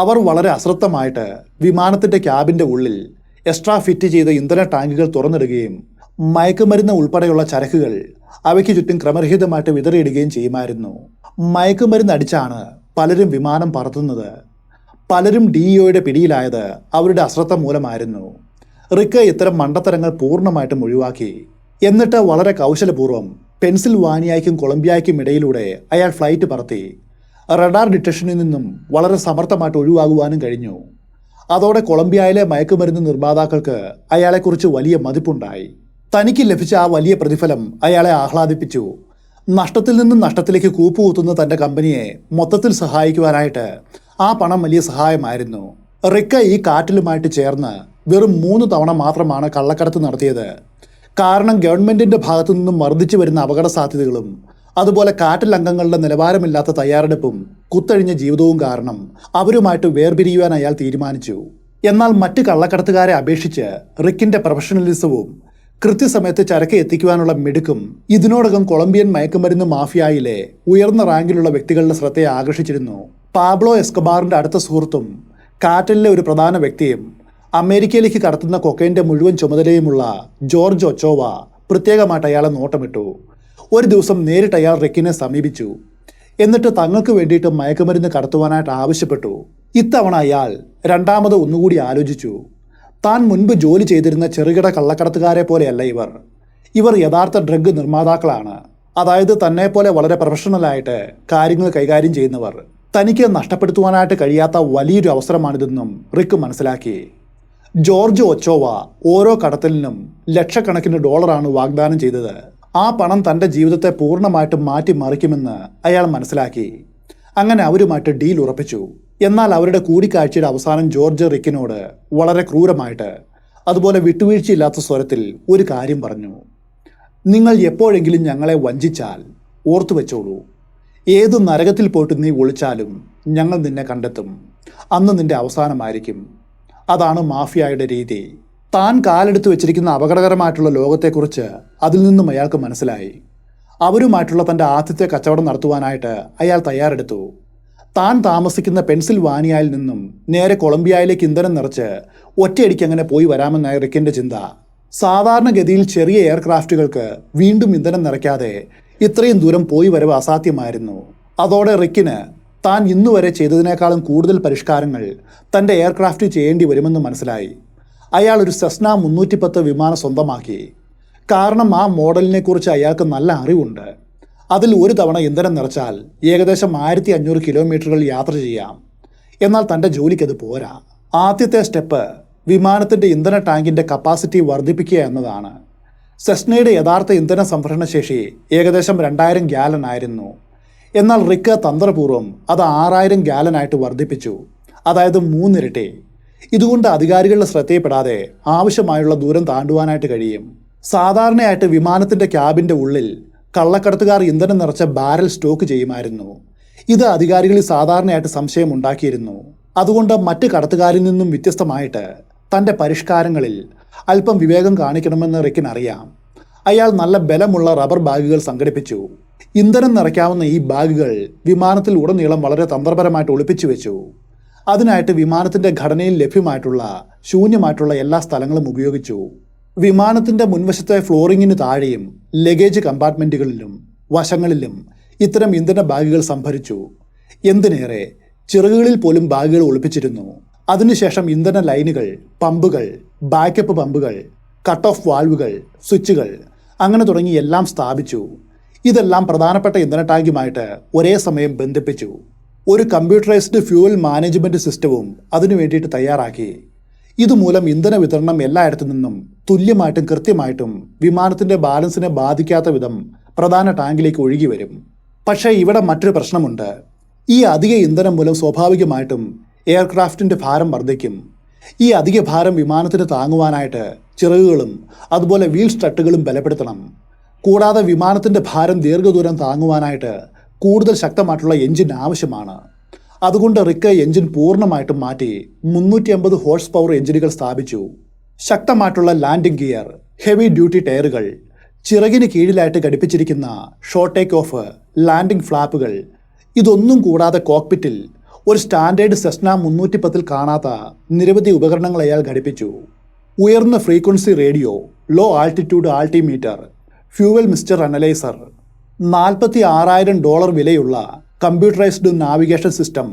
അവർ വളരെ അശ്രദ്ധമായിട്ട് വിമാനത്തിൻ്റെ ക്യാബിൻ്റെ ഉള്ളിൽ എക്സ്ട്രാ ഫിറ്റ് ചെയ്ത ഇന്ധന ടാങ്കുകൾ തുറന്നിടുകയും മയക്കുമരുന്ന് ഉൾപ്പെടെയുള്ള ചരക്കുകൾ അവയ്ക്ക് ചുറ്റും ക്രമരഹിതമായിട്ട് വിതറിയിടുകയും ചെയ്യുമായിരുന്നു. മയക്കുമരുന്ന് അടിച്ചാണ് പലരും വിമാനം പറത്തുന്നത്. പലരും DEOയുടെ പിടിയിലായത് അവരുടെ അശ്രദ്ധ മൂലമായിരുന്നു. റിക്ക് ഇത്തരം മണ്ടത്തരങ്ങൾ പൂർണ്ണമായിട്ടും ഒഴിവാക്കി. എന്നിട്ട് വളരെ കൗശലപൂർവ്വം പെൻസിൽവാനിയയ്ക്കും കൊളംബിയയ്ക്കും ഇടയിലൂടെ അയാൾ ഫ്ലൈറ്റ് പറത്തി. റഡാർ ഡിറ്റക്ഷനിൽ നിന്നും വളരെ സമർത്ഥമായിട്ട് ഒഴിവാകുവാനും കഴിഞ്ഞു. അതോടെ കൊളംബിയയിലെ മയക്കുമരുന്ന് നിർമ്മാതാക്കൾക്ക് അയാളെക്കുറിച്ച് വലിയ മതിപ്പുണ്ടായി. തനിക്ക് ലഭിച്ച ആ വലിയ പ്രതിഫലം അയാളെ ആഹ്ലാദിപ്പിച്ചു. നഷ്ടത്തിൽ നിന്നും നഷ്ടത്തിലേക്ക് കൂപ്പുകുത്തുന്ന തൻ്റെ കമ്പനിയെ മൊത്തത്തിൽ സഹായിക്കുവാനായിട്ട് ആ പണം വലിയ സഹായമായിരുന്നു. റിക്ക ഈ കാറ്റിലുമായിട്ട് ചേർന്ന് വെറും 3 തവണ മാത്രമാണ് കള്ളക്കടത്ത് നടത്തിയത്. കാരണം ഗവൺമെൻറ്റിൻ്റെ ഭാഗത്തു നിന്നും വർദ്ധിച്ചു വരുന്ന അപകട സാധ്യതകളും അതുപോലെ കാറ്റിൽ അംഗങ്ങളുടെ നിലവാരമില്ലാത്ത തയ്യാറെടുപ്പും കുത്തഴിഞ്ഞ ജീവിതവും കാരണം അവരുമായിട്ട് വേർപിരിയുവാൻ അയാൾ തീരുമാനിച്ചു. എന്നാൽ മറ്റ് കള്ളക്കടത്തുകാരെ അപേക്ഷിച്ച് റിക്കിൻ്റെ പ്രൊഫഷണലിസവും കൃത്യസമയത്ത് ചരക്ക് എത്തിക്കുവാനുള്ള മിടുക്കും ഇതിനോടകം കൊളംബിയൻ മയക്കുമരുന്ന് മാഫിയയിലെ ഉയർന്ന റാങ്കിലുള്ള വ്യക്തികളുടെ ശ്രദ്ധയെ ആകർഷിച്ചിരുന്നു. പാബ്ലോ എസ്കബാറിൻ്റെ അടുത്ത സുഹൃത്തും കാറ്റലിലെ ഒരു പ്രധാന വ്യക്തിയും അമേരിക്കയിലേക്ക് കടത്തുന്ന കൊക്കൈൻ്റെ മുഴുവൻ ചുമതലയുമുള്ള ജോർജ് ഒച്ചോവ പ്രത്യേകമായിട്ട് അയാളെ നോട്ടമിട്ടു. ഒരു ദിവസം നേരിട്ട് അയാൾ റിക്കിനെ സമീപിച്ചു. എന്നിട്ട് തങ്ങൾക്ക് വേണ്ടിയിട്ട് മയക്കുമരുന്ന് കടത്തുവാനായിട്ട് ആവശ്യപ്പെട്ടു. ഇത്തവണ അയാൾ രണ്ടാമത് ഒന്നുകൂടി ആലോചിച്ചു. താൻ മുൻപ് ജോലി ചെയ്തിരുന്ന ചെറുകിട കള്ളക്കടത്തുകാരെ പോലെയല്ല ഇവർ യഥാർത്ഥ ഡ്രഗ് നിർമ്മാതാക്കളാണ്. അതായത് തന്നെപ്പോലെ വളരെ പ്രൊഫഷണലായിട്ട് കാര്യങ്ങൾ കൈകാര്യം ചെയ്യുന്നവർ. തനിക്ക് നഷ്ടപ്പെടുത്തുവാനായിട്ട് കഴിയാത്ത വലിയൊരു അവസരമാണിതെന്നും റിക്ക് മനസ്സിലാക്കി. ജോർജ് ഒച്ചോവ ഓരോ കടത്തലിനും ലക്ഷക്കണക്കിന് ഡോളറാണ് വാഗ്ദാനം ചെയ്തത്. ആ പണം തൻ്റെ ജീവിതത്തെ പൂർണ്ണമായിട്ടും മാറ്റിമറിക്കുമെന്ന് അയാൾ മനസ്സിലാക്കി. അങ്ങനെ അവരുമായിട്ട് ഡീൽ ഉറപ്പിച്ചു. എന്നാൽ അവരുടെ കൂടിക്കാഴ്ചയുടെ അവസാനം ജോർജ് റിക്കിനോട് വളരെ ക്രൂരമായിട്ട് അതുപോലെ വിട്ടുവീഴ്ചയില്ലാത്ത സ്വരത്തിൽ ഒരു കാര്യം പറഞ്ഞു. നിങ്ങൾ എപ്പോഴെങ്കിലും ഞങ്ങളെ വഞ്ചിച്ചാൽ ഓർത്തു വെച്ചോളൂ, ഏതു നരകത്തിൽ പോയിട്ട് നീ ഒളിച്ചാലും ഞങ്ങൾ നിന്നെ കണ്ടെത്തും. അന്ന് നിന്റെ അവസാനമായിരിക്കും. അതാണ് മാഫിയയുടെ രീതി. താൻ കാലെടുത്ത് വെച്ചിരിക്കുന്ന അപകടകരമായിട്ടുള്ള ലോകത്തെക്കുറിച്ച് അതിൽ നിന്നും അയാൾക്ക് മനസ്സിലായി. അവരുമായിട്ടുള്ള തൻ്റെ ആദ്യത്തെ കച്ചവടം നടത്തുവാനായിട്ട് അയാൾ തയ്യാറെടുത്തു. താൻ താമസിക്കുന്ന പെൻസിൽവാനിയയിൽ നിന്നും നേരെ കൊളംബിയയിലേക്ക് ഇന്ധനം നിറച്ച് ഒറ്റയടിക്ക് അങ്ങനെ പോയി വരാമെന്നായി റിക്കിൻ്റെ ചിന്ത. സാധാരണഗതിയിൽ ചെറിയ എയർക്രാഫ്റ്റുകൾക്ക് വീണ്ടും ഇന്ധനം നിറയ്ക്കാതെ ഇത്രയും ദൂരം പോയി വരവ് അസാധ്യമായിരുന്നു. അതോടെ റിക്കിന് താൻ ഇന്നുവരെ ചെയ്തതിനേക്കാളും കൂടുതൽ പരിഷ്കാരങ്ങൾ തൻ്റെ എയർക്രാഫ്റ്റ് ചെയ്യേണ്ടി വരുമെന്ന് മനസ്സിലായി. അയാൾ ഒരു സെസ്ന 310 വിമാനം സ്വന്തമാക്കി. കാരണം ആ മോഡലിനെക്കുറിച്ച് അയാൾക്ക് നല്ല അറിവുണ്ട്. അതിൽ ഒരു തവണ ഇന്ധനം നിറച്ചാൽ ഏകദേശം 1500 കിലോമീറ്ററുകൾ യാത്ര ചെയ്യാം. എന്നാൽ തൻ്റെ ജോലിക്കത് പോരാ. ആദ്യത്തെ സ്റ്റെപ്പ് വിമാനത്തിൻ്റെ ഇന്ധന ടാങ്കിൻ്റെ കപ്പാസിറ്റി വർദ്ധിപ്പിക്കുക എന്നതാണ്. സെസ്നയുടെ യഥാർത്ഥ ഇന്ധന സംഭരണ ശേഷി ഏകദേശം 2000 ഗാലൻ ആയിരുന്നു. എന്നാൽ റിക്ക് തന്ത്രപൂർവ്വം അത് 6000 ഗാലനായിട്ട് വർദ്ധിപ്പിച്ചു. അതായത് 3 ഇരട്ടി. ഇതുകൊണ്ട് അധികാരികളുടെ ശ്രദ്ധയിൽപ്പെടാതെ ആവശ്യമായുള്ള ദൂരം താണ്ടുവാനായിട്ട് കഴിയും. സാധാരണയായിട്ട് വിമാനത്തിൻ്റെ ക്യാബിൻ്റെ ഉള്ളിൽ കള്ളക്കടത്തുകാർ ഇന്ധനം നിറച്ച ബാരൽ സ്റ്റോക്ക് ചെയ്യുമായിരുന്നു. ഇത് അധികാരികളിൽ സാധാരണയായിട്ട് സംശയം ഉണ്ടാക്കിയിരുന്നു. അതുകൊണ്ട് മറ്റ് കടത്തുകാരിൽ നിന്നും വ്യത്യസ്തമായിട്ട് തൻ്റെ പരിഷ്കാരങ്ങളിൽ അല്പം വിവേകം കാണിക്കണമെന്ന് റിക്കിനറിയാം. അയാൾ നല്ല ബലമുള്ള റബ്ബർ ബാഗുകൾ സംഘടിപ്പിച്ചു. ഇന്ധനം നിറയ്ക്കാവുന്ന ഈ ബാഗുകൾ വിമാനത്തിൽ ഉടനീളം വളരെ തന്ത്രപരമായിട്ട് ഒളിപ്പിച്ചു വെച്ചു. അതിനായിട്ട് വിമാനത്തിൻ്റെ ഘടനയിൽ ലഭ്യമായിട്ടുള്ള ശൂന്യമായിട്ടുള്ള എല്ലാ സ്ഥലങ്ങളും ഉപയോഗിച്ചു. വിമാനത്തിൻ്റെ മുൻവശത്തെ ഫ്ലോറിങ്ങിന് താഴെയും ലഗേജ് കമ്പാർട്ട്മെൻറ്റുകളിലും വശങ്ങളിലും ഇത്തരം ഇന്ധന ബാഗുകൾ സംഭരിച്ചു. എന്തിനേറെ, ചിറകുകളിൽ പോലും ബാഗുകൾ ഒളിപ്പിച്ചിരുന്നു. അതിനുശേഷം ഇന്ധന ലൈനുകൾ, പമ്പുകൾ, ബാക്കപ്പ് പമ്പുകൾ, കട്ട് ഓഫ് വാൽവുകൾ, സ്വിച്ചുകൾ അങ്ങനെ തുടങ്ങി എല്ലാം സ്ഥാപിച്ചു. ഇതെല്ലാം പ്രധാനപ്പെട്ട ഇന്ധന ടാങ്കുമായിട്ട് ഒരേ സമയം ബന്ധിപ്പിച്ചു. ഒരു കമ്പ്യൂട്ടറൈസ്ഡ് ഫ്യൂവൽ മാനേജ്മെൻറ്റ് സിസ്റ്റവും അതിനു വേണ്ടിയിട്ട് തയ്യാറാക്കി. ഇതുമൂലം ഇന്ധന വിതരണം എല്ലായിടത്തു നിന്നും തുല്യമായിട്ടും കൃത്യമായിട്ടും വിമാനത്തിൻ്റെ ബാലൻസിനെ ബാധിക്കാത്ത വിധം പ്രധാന ടാങ്കിലേക്ക് ഒഴുകി വരും. പക്ഷേ ഇവിടെ മറ്റൊരു പ്രശ്നമുണ്ട്. ഈ അധിക ഇന്ധനം മൂലം സ്വാഭാവികമായിട്ടും എയർക്രാഫ്റ്റിൻ്റെ ഭാരം വർദ്ധിക്കും. ഈ അധിക ഭാരം വിമാനത്തിന് താങ്ങുവാനായിട്ട് ചിറകുകളും അതുപോലെ വീൽ സ്ട്രട്ടുകളും ബലപ്പെടുത്തണം. കൂടാതെ വിമാനത്തിൻ്റെ ഭാരം ദീർഘദൂരം താങ്ങുവാനായിട്ട് കൂടുതൽ ശക്തമായിട്ടുള്ള എഞ്ചിൻ ആവശ്യമാണ്. അതുകൊണ്ട് റിക്ക് എഞ്ചിൻ പൂർണ്ണമായിട്ടും മാറ്റി 350 ഹോഴ്സ് പവർ എഞ്ചിനുകൾ സ്ഥാപിച്ചു. ശക്തമായിട്ടുള്ള ലാൻഡിംഗ് ഗിയർ, ഹെവി ഡ്യൂട്ടി ടയറുകൾ, ചിറകിന് കീഴിലായിട്ട് ഘടിപ്പിച്ചിരിക്കുന്ന ഷോർട്ട് ടേക്ക് ഓഫ്, ലാൻഡിംഗ് ഫ്ലാപ്പുകൾ, ഇതൊന്നും കൂടാതെ കോക്പിറ്റിൽ ഒരു സ്റ്റാൻഡേർഡ് സെസ്ന 310 കാണാത്ത നിരവധി ഉപകരണങ്ങൾ അയാൾ ഘടിപ്പിച്ചു. ഉയർന്ന frequency radio, low altitude altimeter, fuel mister analyser, $46,000 വിലയുള്ള കമ്പ്യൂട്ടറൈസ്ഡ് നാവിഗേഷൻ സിസ്റ്റം,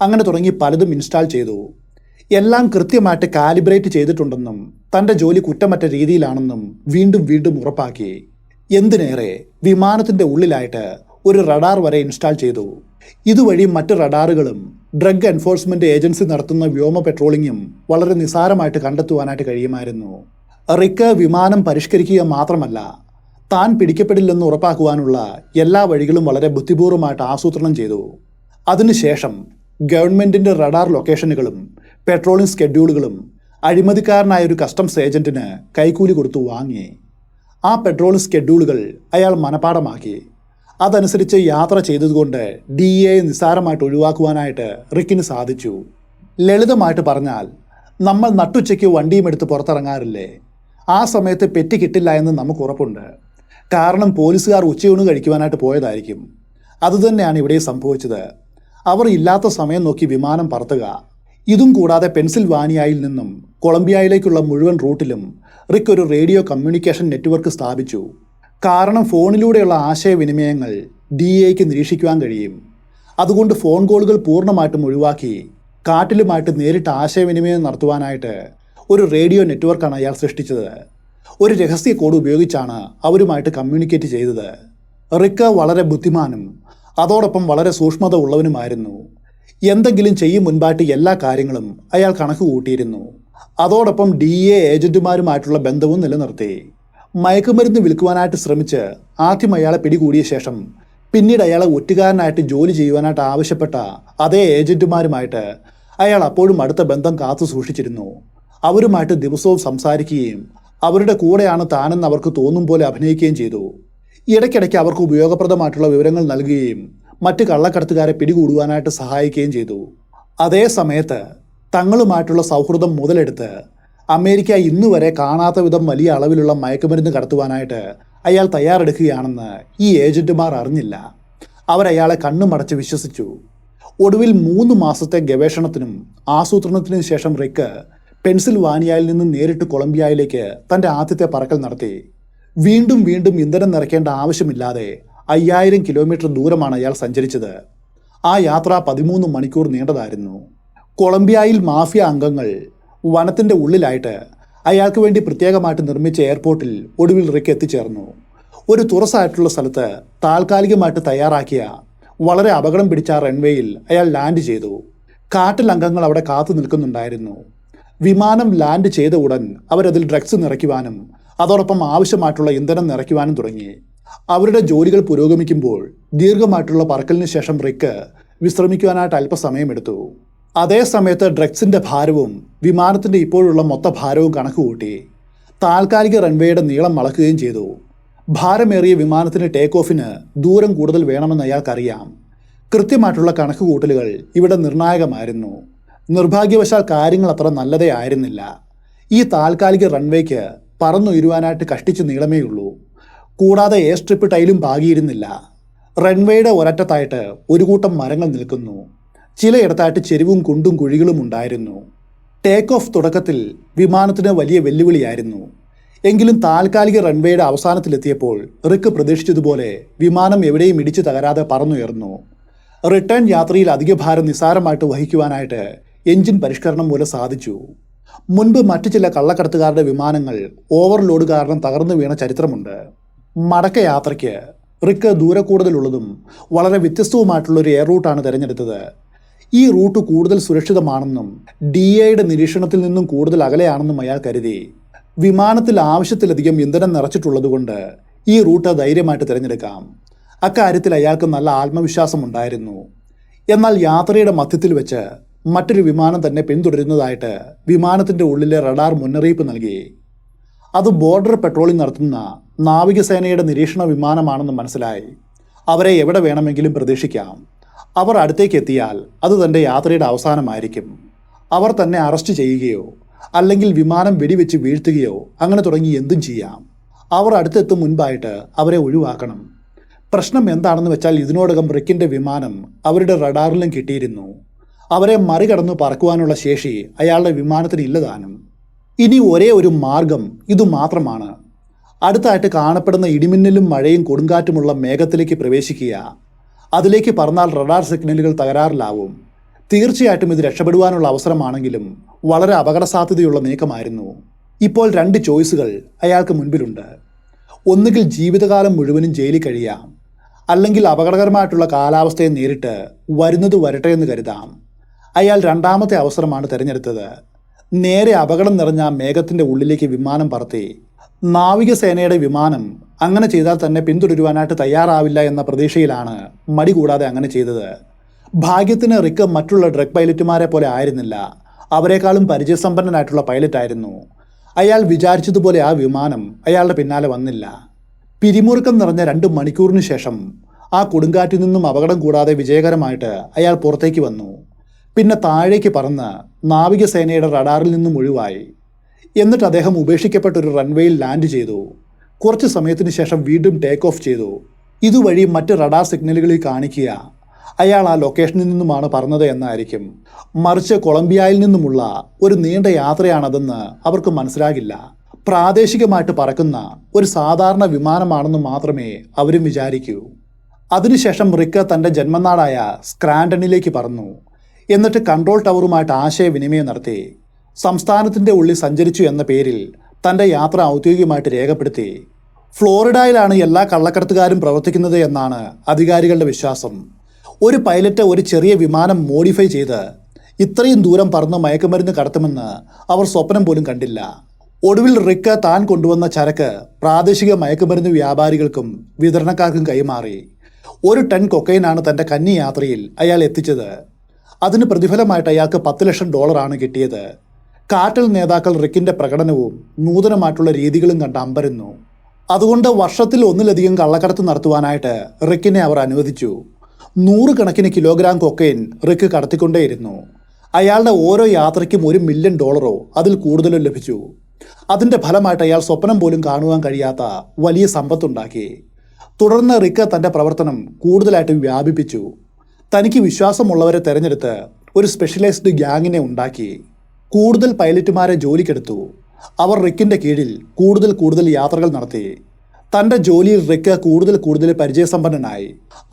അങ്ങനെ തുടങ്ങി പലതും ഇൻസ്റ്റാൾ ചെയ്തു. എല്ലാം കൃത്യമായിട്ട് കാലിബ്രേറ്റ് ചെയ്തിട്ടുണ്ടെന്നും തൻ്റെ ജോലി കുറ്റമറ്റ രീതിയിലാണെന്നും വീണ്ടും വീണ്ടും ഉറപ്പാക്കി. എന്തിനേറെ, വിമാനത്തിൻ്റെ ഉള്ളിലായിട്ട് ഒരു റഡാർ വരെ ഇൻസ്റ്റാൾ ചെയ്തു. ഇതുവഴി മറ്റ് റഡാറുകളും ഡ്രഗ് എൻഫോഴ്സ്മെന്റ് ഏജൻസി നടത്തുന്ന വ്യോമ പെട്രോളിങ്ങും വളരെ നിസ്സാരമായിട്ട് കണ്ടെത്തുവാനായിട്ട് കഴിയുമായിരുന്നു. റിക്ക് വിമാനം പരിഷ്കരിക്കുക മാത്രമല്ല, താൻ പിടിക്കപ്പെടില്ലെന്ന് ഉറപ്പാക്കുവാനുള്ള എല്ലാ വഴികളും വളരെ ബുദ്ധിപൂർവ്വമായിട്ട് ആസൂത്രണം ചെയ്തു. അതിനുശേഷം ഗവൺമെന്റിന്റെ റഡാർ ലൊക്കേഷനുകളും പെട്രോളിംഗ് സ്കെഡ്യൂളുകളും അഴിമതിക്കാരനായ ഒരു കസ്റ്റംസ് ഏജന്റിന് കൈക്കൂലി കൊടുത്തു വാങ്ങി. ആ പെട്രോളിംഗ് സ്കെഡ്യൂളുകൾ അയാൾ മനപാഠമാക്കി. അതനുസരിച്ച് യാത്ര ചെയ്തതുകൊണ്ട് DEA നിസ്സാരമായിട്ട് ഒഴിവാക്കുവാനായിട്ട് റിക്കിന് സാധിച്ചു. ലളിതമായിട്ട് പറഞ്ഞാൽ, നമ്മൾ നട്ടുച്ചയ്ക്ക് വണ്ടിയും എടുത്ത് പുറത്തിറങ്ങാറില്ലേ? ആ സമയത്ത് പെറ്റി കിട്ടില്ല എന്ന് നമുക്ക് ഉറപ്പുണ്ട്. കാരണം പോലീസുകാർ ഉച്ചയൂണ് കഴിക്കുവാനായിട്ട് പോയതായിരിക്കും. അതുതന്നെയാണ് ഇവിടെ സംഭവിച്ചത്. അവർ ഇല്ലാത്ത സമയം നോക്കി വിമാനം പറത്തുക. ഇതും കൂടാതെ പെൻസിൽവാനിയയിൽ നിന്നും കൊളംബിയയിലേക്കുള്ള മുഴുവൻ റൂട്ടിലും റിക്ക് ഒരു റേഡിയോ കമ്മ്യൂണിക്കേഷൻ നെറ്റ്വർക്ക് സ്ഥാപിച്ചു. കാരണം ഫോണിലൂടെയുള്ള ആശയവിനിമയങ്ങൾ DEAക്ക് നിരീക്ഷിക്കുവാൻ കഴിയും. അതുകൊണ്ട് ഫോൺ കോളുകൾ പൂർണ്ണമായിട്ടും ഒഴിവാക്കി കാട്ടിലുമായിട്ട് നേരിട്ട് ആശയവിനിമയം നടത്തുവാനായിട്ട് ഒരു റേഡിയോ നെറ്റ്വർക്കാണ് അയാൾ സൃഷ്ടിച്ചത്. ഒരു രഹസ്യ കോഡ് ഉപയോഗിച്ചാണ് അവരുമായിട്ട് കമ്മ്യൂണിക്കേറ്റ് ചെയ്തത്. റിക്ക് വളരെ ബുദ്ധിമാനും അതോടൊപ്പം വളരെ സൂക്ഷ്മത ഉള്ളവനുമായിരുന്നു. എന്തെങ്കിലും ചെയ്യും മുൻപായിട്ട് എല്ലാ കാര്യങ്ങളും അയാൾ കണക്ക് കൂട്ടിയിരുന്നു. അതോടൊപ്പം DEA ഏജന്റുമാരുമായിട്ടുള്ള ബന്ധവും നിലനിർത്തി. മയക്കുമരുന്ന് വിൽക്കുവാനായിട്ട് ശ്രമിച്ച് ആദ്യം അയാളെ പിടികൂടിയ ശേഷം പിന്നീട് അയാളെ ഒറ്റുകാരനായിട്ട് ജോലി ചെയ്യുവാനായിട്ട് ആവശ്യപ്പെട്ട അതേ ഏജന്റുമാരുമായിട്ട് അയാൾ അപ്പോഴും അടുത്ത ബന്ധം കാത്തു സൂക്ഷിച്ചിരുന്നു. അവരുമായിട്ട് ദിവസവും സംസാരിക്കുകയും അവരുടെ കൂടെയാണ് താനെന്ന് അവർക്ക് തോന്നും പോലെ അഭിനയിക്കുകയും ചെയ്തു. ഇടയ്ക്കിടയ്ക്ക് അവർക്ക് ഉപയോഗപ്രദമായിട്ടുള്ള വിവരങ്ങൾ നൽകുകയും മറ്റ് കള്ളക്കടത്തുകാരെ പിടികൂടുവാനായിട്ട് സഹായിക്കുകയും ചെയ്തു. അതേ സമയത്ത് തങ്ങളുമായിട്ടുള്ള സൗഹൃദം മുതലെടുത്ത് അമേരിക്ക ഇന്നുവരെ കാണാത്ത വിധം വലിയ അളവിലുള്ള മയക്കുമരുന്ന് കടത്തുവാനായിട്ട് അയാൾ തയ്യാറെടുക്കുകയാണെന്ന് ഈ ഏജന്റുമാർ അറിഞ്ഞില്ല. അവരയാളെ കണ്ണുമടച്ച് വിശ്വസിച്ചു. ഒടുവിൽ 3 മാസത്തെ ഗവേഷണത്തിനും ആസൂത്രണത്തിനും ശേഷം റിക്ക് പെൻസിൽവാനിയയിൽ നിന്ന് നേരിട്ട് കൊളംബിയയിലേക്ക് തൻ്റെ ആദ്യത്തെ പറക്കൽ നടത്തി. വീണ്ടും വീണ്ടും ഇന്ധനം നിറയ്ക്കേണ്ട ആവശ്യമില്ലാതെ 5000 കിലോമീറ്റർ ദൂരമാണ് അയാൾ സഞ്ചരിച്ചത്. ആ യാത്ര 13 മണിക്കൂർ നീണ്ടതായിരുന്നു. കൊളംബിയയിൽ മാഫിയ അംഗങ്ങൾ വനത്തിൻ്റെ ഉള്ളിലായിട്ട് അയാൾക്ക് വേണ്ടി പ്രത്യേകമായിട്ട് നിർമ്മിച്ച എയർപോർട്ടിൽ ഒടുവിൽ റിക്ക് എത്തിച്ചേർന്നു. ഒരു തുറസായിട്ടുള്ള സ്ഥലത്ത് താൽക്കാലികമായിട്ട് തയ്യാറാക്കിയ വളരെ അപകടം പിടിച്ച റൺവേയിൽ അയാൾ ലാൻഡ് ചെയ്തു. കാട്ടിൽ അംഗങ്ങൾ അവിടെ കാത്തു നിൽക്കുന്നുണ്ടായിരുന്നു. വിമാനം ലാൻഡ് ചെയ്ത ഉടൻ അവരതിൽ ഡ്രഗ്സ് നിറയ്ക്കുവാനും അതോടൊപ്പം ആവശ്യമായിട്ടുള്ള ഇന്ധനം നിറയ്ക്കുവാനും തുടങ്ങി. അവരുടെ ജോലികൾ പുരോഗമിക്കുമ്പോൾ ദീർഘമായിട്ടുള്ള പറക്കലിന് ശേഷം റിക്ക് വിശ്രമിക്കുവാനായിട്ട് അല്പസമയമെടുത്തു. അതേ സമയത്ത് ഡ്രഗ്സിൻ്റെ ഭാരവും വിമാനത്തിൻ്റെ ഇപ്പോഴുള്ള മൊത്ത ഭാരവും കണക്കുകൂട്ടി താൽക്കാലിക റൺവേയുടെ നീളം അളക്കുകയും ചെയ്തു. ഭാരമേറിയ വിമാനത്തിന് ടേക്ക് ഓഫിന് ദൂരം കൂടുതൽ വേണമെന്ന് അയാൾക്കറിയാം. കൃത്യമായിട്ടുള്ള കണക്കുകൂട്ടലുകൾ ഇവിടെ നിർണായകമായിരുന്നു. നിർഭാഗ്യവശാൽ കാര്യങ്ങൾ അത്ര നല്ലതേ ആയിരുന്നില്ല. ഈ താൽക്കാലിക റൺവേക്ക് പറന്നുയരുവാനായിട്ട് കഷ്ടിച്ച് നീളമേയുള്ളൂ. കൂടാതെ എയർ സ്ട്രിപ്പ് ടൈലും പാകിയിരുന്നില്ല. റൺവേയുടെ ഒരറ്റത്തായിട്ട് ഒരു കൂട്ടം മരങ്ങൾ നിൽക്കുന്നു. ചിലയിടത്തായിട്ട് ചെരിവും കുണ്ടും കുഴികളും ഉണ്ടായിരുന്നു. ടേക്ക് ഓഫ് തുടക്കത്തിൽ വിമാനത്തിന് വലിയ വെല്ലുവിളിയായിരുന്നു. എങ്കിലും താൽക്കാലിക റൺവേയുടെ അവസാനത്തിലെത്തിയപ്പോൾ റിക്ക് പ്രതീക്ഷിച്ചതുപോലെ വിമാനം എവിടെയും ഇടിച്ചു തകരാതെ പറന്നുയർന്നു. റിട്ടേൺ യാത്രയിൽ അധിക ഭാരം നിസ്സാരമായിട്ട് വഹിക്കുവാനായിട്ട് എഞ്ചിൻ പരിഷ്കരണം മൂലം സാധിച്ചു. മുൻപ് മറ്റു ചില കള്ളക്കടത്തുകാരുടെ വിമാനങ്ങൾ ഓവർലോഡ് കാരണം തകർന്നു വീണ ചരിത്രമുണ്ട്. മടക്ക യാത്രയ്ക്ക് റിക്ക് ദൂരെ കൂടുതലുള്ളതും വളരെ വ്യത്യസ്തവുമായിട്ടുള്ളൊരു എയർ റൂട്ടാണ് തിരഞ്ഞെടുത്തത്. ഈ റൂട്ട് കൂടുതൽ സുരക്ഷിതമാണെന്നും DEAയുടെ നിരീക്ഷണത്തിൽ നിന്നും കൂടുതൽ അകലെയാണെന്നും അയാൾ കരുതി. വിമാനത്തിൽ ആവശ്യത്തിലധികം ഇന്ധനം നിറച്ചിട്ടുള്ളതുകൊണ്ട് ഈ റൂട്ട് ധൈര്യമായിട്ട് തിരഞ്ഞെടുക്കാം. അക്കാര്യത്തിൽ അയാൾക്ക് നല്ല ആത്മവിശ്വാസമുണ്ടായിരുന്നു. എന്നാൽ യാത്രയുടെ മധ്യത്തിൽ വെച്ച് മറ്റൊരു വിമാനം തന്നെ പിന്തുടരുന്നതായിട്ട് വിമാനത്തിൻ്റെ ഉള്ളിലെ റഡാർ മുന്നറിയിപ്പ് നൽകി. അത് ബോർഡർ പെട്രോളിംഗ് നടത്തുന്ന നാവികസേനയുടെ നിരീക്ഷണ വിമാനമാണെന്ന് മനസ്സിലായി. അവരെ എവിടെ വേണമെങ്കിലും പ്രതീക്ഷിക്കാം. അവർ അടുത്തേക്ക് എത്തിയാൽ അത് തൻ്റെ യാത്രയുടെ അവസാനമായിരിക്കും. അവർ തന്നെ അറസ്റ്റ് ചെയ്യുകയോ അല്ലെങ്കിൽ വിമാനം വെടിവെച്ച് വീഴ്ത്തുകയോ അങ്ങനെ തുടങ്ങി എന്തും ചെയ്യാം. അവർ അടുത്തെത്തും മുൻപായിട്ട് അവരെ ഒഴിവാക്കണം. പ്രശ്നം എന്താണെന്ന് വെച്ചാൽ ഇതിനോടകം റിക്കിൻ്റെ വിമാനം അവരുടെ റഡാറിലും കിട്ടിയിരുന്നു. അവരെ മറികടന്നു പറക്കുവാനുള്ള ശേഷി അയാളുടെ വിമാനത്തിന് ഇല്ലതാനും. ഇനി ഒരേ ഒരു മാർഗം ഇതുമാത്രമാണ്. അടുത്തായിട്ട് കാണപ്പെടുന്ന ഇടിമിന്നലും മഴയും കൊടുങ്കാറ്റുമുള്ള മേഘത്തിലേക്ക് പ്രവേശിക്കുക. അതിലേക്ക് പറന്നാൽ റഡാർ സിഗ്നലുകൾ തകരാറിലാവും. തീർച്ചയായിട്ടും ഇത് രക്ഷപ്പെടുവാനുള്ള അവസരമാണെങ്കിലും വളരെ അപകടസാധ്യതയുള്ള നീക്കമായിരുന്നു. ഇപ്പോൾ 2 ചോയ്സുകൾ അയാൾക്ക് മുൻപിലുണ്ട്. ഒന്നുകിൽ ജീവിതകാലം മുഴുവനും ജയിലിൽ കഴിയാം, അല്ലെങ്കിൽ അപകടകരമായിട്ടുള്ള കാലാവസ്ഥയെ നേരിട്ട് വരുന്നത് വരട്ടെ എന്ന് കരുതാം. അയാൾ രണ്ടാമത്തെ അവസരമാണ് തിരഞ്ഞെടുത്തത്. നേരെ അപകടം നിറഞ്ഞ മേഘത്തിൻ്റെ ഉള്ളിലേക്ക് വിമാനം പറത്തി. നാവികസേനയുടെ വിമാനം അങ്ങനെ ചെയ്താൽ തന്നെ പിന്തുടരുവാനായിട്ട് തയ്യാറാവില്ല എന്ന പ്രതീക്ഷയിലാണ് മടി കൂടാതെ അങ്ങനെ ചെയ്തത്. ഭാഗ്യത്തിന് റിക്ക് മറ്റുള്ള ഡ്രഗ് പൈലറ്റുമാരെ പോലെ ആയിരുന്നില്ല. അവരെക്കാളും പരിചയസമ്പന്നനായിട്ടുള്ള പൈലറ്റായിരുന്നു. അയാൾ വിചാരിച്ചതുപോലെ ആ വിമാനം അയാളുടെ പിന്നാലെ വന്നില്ല. പിരിമുറുക്കം നിറഞ്ഞ 2 മണിക്കൂറിന് ശേഷം ആ കൊടുങ്കാറ്റിൽ നിന്നും അപകടം കൂടാതെ വിജയകരമായിട്ട് അയാൾ പുറത്തേക്ക് വന്നു. പിന്നെ താഴേക്ക് പറന്ന് നാവികസേനയുടെ റഡാറിൽ നിന്നും ഒഴിവായി. എന്നിട്ട് അദ്ദേഹം ഉപേക്ഷിക്കപ്പെട്ട ഒരു റൺവേയിൽ ലാൻഡ് ചെയ്തു. കുറച്ച് സമയത്തിന് ശേഷം വീണ്ടും ടേക്ക് ഓഫ് ചെയ്തു. ഇതുവഴി മറ്റ് റഡാർ സിഗ്നലുകളിൽ കാണിക്കുക അയാൾ ആ ലൊക്കേഷനിൽ നിന്നുമാണ് പറന്നത് എന്നായിരിക്കും. മറിച്ച് കൊളംബിയയിൽ നിന്നുമുള്ള ഒരു നീണ്ട യാത്രയാണതെന്ന് അവർക്ക് മനസ്സിലാകില്ല. പ്രാദേശികമായിട്ട് പറക്കുന്ന ഒരു സാധാരണ വിമാനമാണെന്ന് മാത്രമേ അവരും വിചാരിക്കൂ. അതിനുശേഷം റിക്ക് തൻ്റെ ജന്മനാടായ സ്ക്രാൻഡണിലേക്ക് പറന്നു. എന്നിട്ട് കൺട്രോൾ ടവറുമായിട്ട് ആശയവിനിമയം നടത്തി. സംസ്ഥാനത്തിൻ്റെ ഉള്ളിൽ സഞ്ചരിച്ചു എന്ന പേരിൽ തൻ്റെ യാത്ര ഔദ്യോഗികമായിട്ട് രേഖപ്പെടുത്തി. ഫ്ലോറിഡയിലാണ് എല്ലാ കള്ളക്കടത്തുകാരും പ്രവർത്തിക്കുന്നത് എന്നാണ് അധികാരികളുടെ വിശ്വാസം. ഒരു പൈലറ്റ് ഒരു ചെറിയ വിമാനം മോഡിഫൈ ചെയ്ത് ഇത്രയും ദൂരം പറന്ന് മയക്കുമരുന്ന് കടത്തുമെന്ന് അവർ സ്വപ്നം പോലും കണ്ടില്ല. ഒടുവിൽ റിക്ക് താൻ കൊണ്ടുവന്ന ചരക്ക് പ്രാദേശിക മയക്കുമരുന്ന് വ്യാപാരികൾക്കും വിതരണക്കാർക്കും കൈമാറി. 1 ടൺ കൊക്കൈനാണ് തൻ്റെ കന്നി യാത്രയിൽ അയാൾ എത്തിച്ചത്. അതിന് പ്രതിഫലമായിട്ട് അയാൾക്ക് $10 ലക്ഷം കിട്ടിയത്. കാർട്ടൽ നേതാക്കൾ റിക്കിൻ്റെ പ്രകടനവും നൂതനമായിട്ടുള്ള രീതികളും കണ്ട് അമ്പരന്നു. അതുകൊണ്ട് വർഷത്തിൽ 1ലധികം കള്ളക്കടത്ത് നടത്തുവാനായിട്ട് റിക്കിനെ അവർ അനുവദിച്ചു. 100 കണക്കിന് കിലോഗ്രാം കൊക്കൈൻ റിക്ക് കടത്തിക്കൊണ്ടേയിരുന്നു. അയാളുടെ ഓരോ യാത്രയ്ക്കും $1 മില്യൺ അതിൽ കൂടുതലും ലഭിച്ചു. അതിൻ്റെ ഫലമായിട്ട് അയാൾ സ്വപ്നം പോലും കാണുവാൻ കഴിയാത്ത വലിയ സമ്പത്തുണ്ടാക്കി. തുടർന്ന് റിക്ക് തൻ്റെ പ്രവർത്തനം കൂടുതലായിട്ട് വ്യാപിപ്പിച്ചു. തനിക്ക് വിശ്വാസമുള്ളവരെ തിരഞ്ഞെടുത്ത് ഒരു സ്പെഷ്യലൈസ്ഡ് ഗ്യാങ്ങിനെ ഉണ്ടാക്കി. കൂടുതൽ പൈലറ്റുമാരെ ജോലിക്കെടുത്തു. അവർ റിക്കിൻ്റെ കീഴിൽ കൂടുതൽ യാത്രകൾ നടത്തി. തൻ്റെ ജോലിയിൽ റിക്ക് കൂടുതൽ പരിചയസമ്പന്നനായി.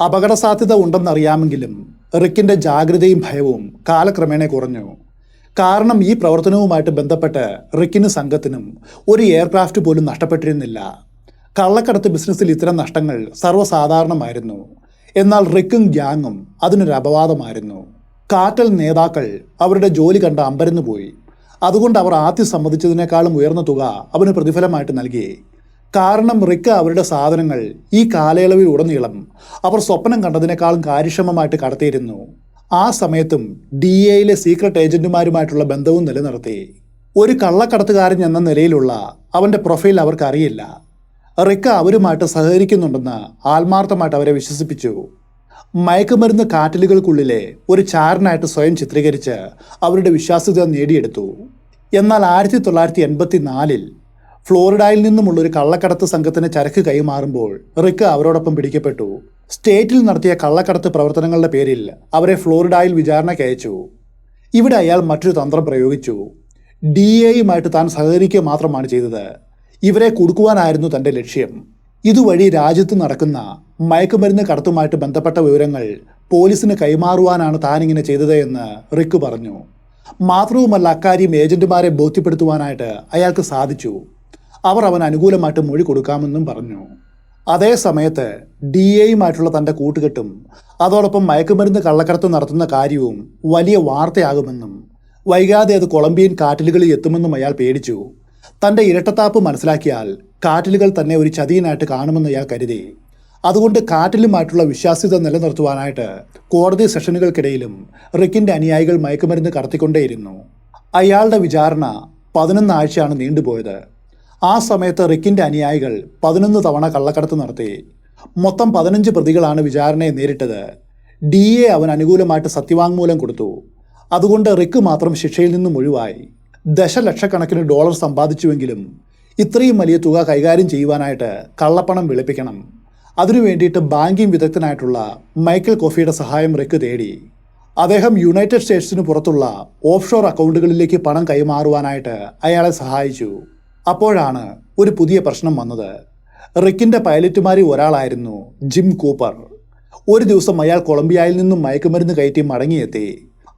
അപകട സാധ്യത ഉണ്ടെന്നറിയാമെങ്കിലും റിക്കിൻ്റെ ജാഗ്രതയും ഭയവും കാലക്രമേണ കുറഞ്ഞു. കാരണം ഈ പ്രവർത്തനവുമായിട്ട് ബന്ധപ്പെട്ട് റിക്കിനും സംഘത്തിനും ഒരു എയർക്രാഫ്റ്റ് പോലും നഷ്ടപ്പെട്ടിരുന്നില്ല. കള്ളക്കടത്ത് ബിസിനസ്സിൽ ഇത്തരം നഷ്ടങ്ങൾ സർവ്വസാധാരണമായിരുന്നു. എന്നാൽ റിക്കും ഗ്യാങ്ങും അതിനൊരു അപവാദമായിരുന്നു. കാർട്ടൽ നേതാക്കൾ അവരുടെ ജോലി കണ്ട് അമ്പരന്നു പോയി. അതുകൊണ്ട് അവർ ആദ്യം സമ്മതിച്ചതിനേക്കാളും ഉയർന്ന തുക അവന് പ്രതിഫലമായിട്ട് നൽകി. കാരണം റിക്ക് അവരുടെ സാധനങ്ങൾ ഈ കാലയളവിൽ ഉടനീളം അവർ സ്വപ്നം കണ്ടതിനേക്കാളും കാര്യക്ഷമമായിട്ട് കടത്തിയിരുന്നു. ആ സമയത്തും DEAയിലെ സീക്രട്ട് ഏജന്റുമാരുമായിട്ടുള്ള ബന്ധവും നിലനിർത്തി. ഒരു കള്ളക്കടത്തുകാരൻ എന്ന നിലയിലുള്ള അവൻ്റെ പ്രൊഫൈൽ അവർക്കറിയില്ല. റിക്ക് അവരുമായിട്ട് സഹകരിക്കുന്നുണ്ടെന്ന് ആത്മാർത്ഥമായിട്ട് അവരെ വിശ്വസിപ്പിച്ചു. മയക്കുമരുന്ന് കാറ്റലുകൾക്കുള്ളിലെ ഒരു ചാരനായിട്ട് സ്വയം ചിത്രീകരിച്ച് അവരുടെ വിശ്വാസ്യത നേടിയെടുത്തു. എന്നാൽ 1984 ഫ്ലോറിഡയിൽ നിന്നുമുള്ളൊരു കള്ളക്കടത്ത് സംഘത്തിന് ചരക്ക് കൈമാറുമ്പോൾ റിക്ക് അവരോടൊപ്പം പിടിക്കപ്പെട്ടു. സ്റ്റേറ്റിൽ നടത്തിയ കള്ളക്കടത്ത് പ്രവർത്തനങ്ങളുടെ പേരിൽ അവരെ ഫ്ലോറിഡയിൽ വിചാരണയ്ക്ക് അയച്ചു. ഇവിടെ അയാൾ മറ്റൊരു തന്ത്രം പ്രയോഗിച്ചു. DEAയുമായിട്ട് താൻ സഹകരിക്കുക മാത്രമാണ് ചെയ്തത്. ഇവരെ കുടുക്കുവാനായിരുന്നു തൻ്റെ ലക്ഷ്യം. ഇതുവഴി രാജ്യത്ത് നടക്കുന്ന മയക്കുമരുന്ന് കടത്തുമായിട്ട് ബന്ധപ്പെട്ട വിവരങ്ങൾ പോലീസിന് കൈമാറുവാനാണ് താനിങ്ങനെ ചെയ്തത് എന്ന് റിക്ക് പറഞ്ഞു. മാത്രവുമല്ല അക്കാര്യം ഏജന്റുമാരെ ബോധ്യപ്പെടുത്തുവാനായിട്ട് അയാൾക്ക് സാധിച്ചു. അവർ അവന് അനുകൂലമായിട്ട് മൊഴി കൊടുക്കാമെന്നും പറഞ്ഞു. അതേ സമയത്ത് DEAയുമായിട്ടുള്ള തൻ്റെ കൂട്ടുകെട്ടും അതോടൊപ്പം മയക്കുമരുന്ന് കള്ളക്കടത്ത് നടത്തുന്ന കാര്യവും വലിയ വാർത്തയാകുമെന്നും വൈകാതെ അത് കൊളംബിയൻ കാറ്റിലുകളിൽ എത്തുമെന്നും അയാൾ പേടിച്ചു. തൻ്റെ ഇരട്ടത്താപ്പ് മനസ്സിലാക്കിയാൽ കാറ്റിലുകൾ തന്നെ ഒരു ചതിയനായിട്ട് കാണുമെന്ന് അയാൾ കരുതി. അതുകൊണ്ട് കാറ്റിലുമായിട്ടുള്ള വിശ്വാസ്യത നിലനിർത്തുവാനായിട്ട് കോടതി സെഷനുകൾക്കിടയിലും റിക്കിൻ്റെ അനുയായികൾ മയക്കുമരുന്ന് കടത്തിക്കൊണ്ടേയിരുന്നു. അയാളുടെ വിചാരണ 11 ആഴ്ചയാണ് നീണ്ടുപോയത്. ആ സമയത്ത് റിക്കിൻ്റെ അനുയായികൾ 11 തവണ കള്ളക്കടത്ത് നടത്തി. മൊത്തം 15 പ്രതികളാണ് വിചാരണയെ നേരിട്ടത്. DEA അവന് അനുകൂലമായിട്ട് സത്യവാങ്മൂലം കൊടുത്തു. അതുകൊണ്ട് റിക്ക് മാത്രം ശിക്ഷയിൽ നിന്നും ഒഴിവായി. ദശലക്ഷക്കണക്കിന് ഡോളർ സമ്പാദിച്ചുവെങ്കിലും ഇത്രയും വലിയ തുക കൈകാര്യം ചെയ്യുവാനായിട്ട് കള്ളപ്പണം വെളുപ്പിക്കണം. അതിനു വേണ്ടിയിട്ട് ബാങ്കിങ് വിദഗ്ധനായിട്ടുള്ള മൈക്കൽ കോഫിയുടെ സഹായം റിക്ക് തേടി. അദ്ദേഹം യുണൈറ്റഡ് സ്റ്റേറ്റ്സിന് പുറത്തുള്ള ഓഫ് ഷോർ അക്കൗണ്ടുകളിലേക്ക് പണം കൈമാറുവാനായിട്ട് അയാളെ സഹായിച്ചു. അപ്പോഴാണ് ഒരു പുതിയ പ്രശ്നം വന്നത്. റിക്കിൻ്റെ പൈലറ്റുമാരിൽ ഒരാളായിരുന്നു ജിം കൂപ്പർ. ഒരു ദിവസം അയാൾ കൊളംബിയയിൽ നിന്നും മയക്കുമരുന്ന് കയറ്റി മടങ്ങിയെത്തി.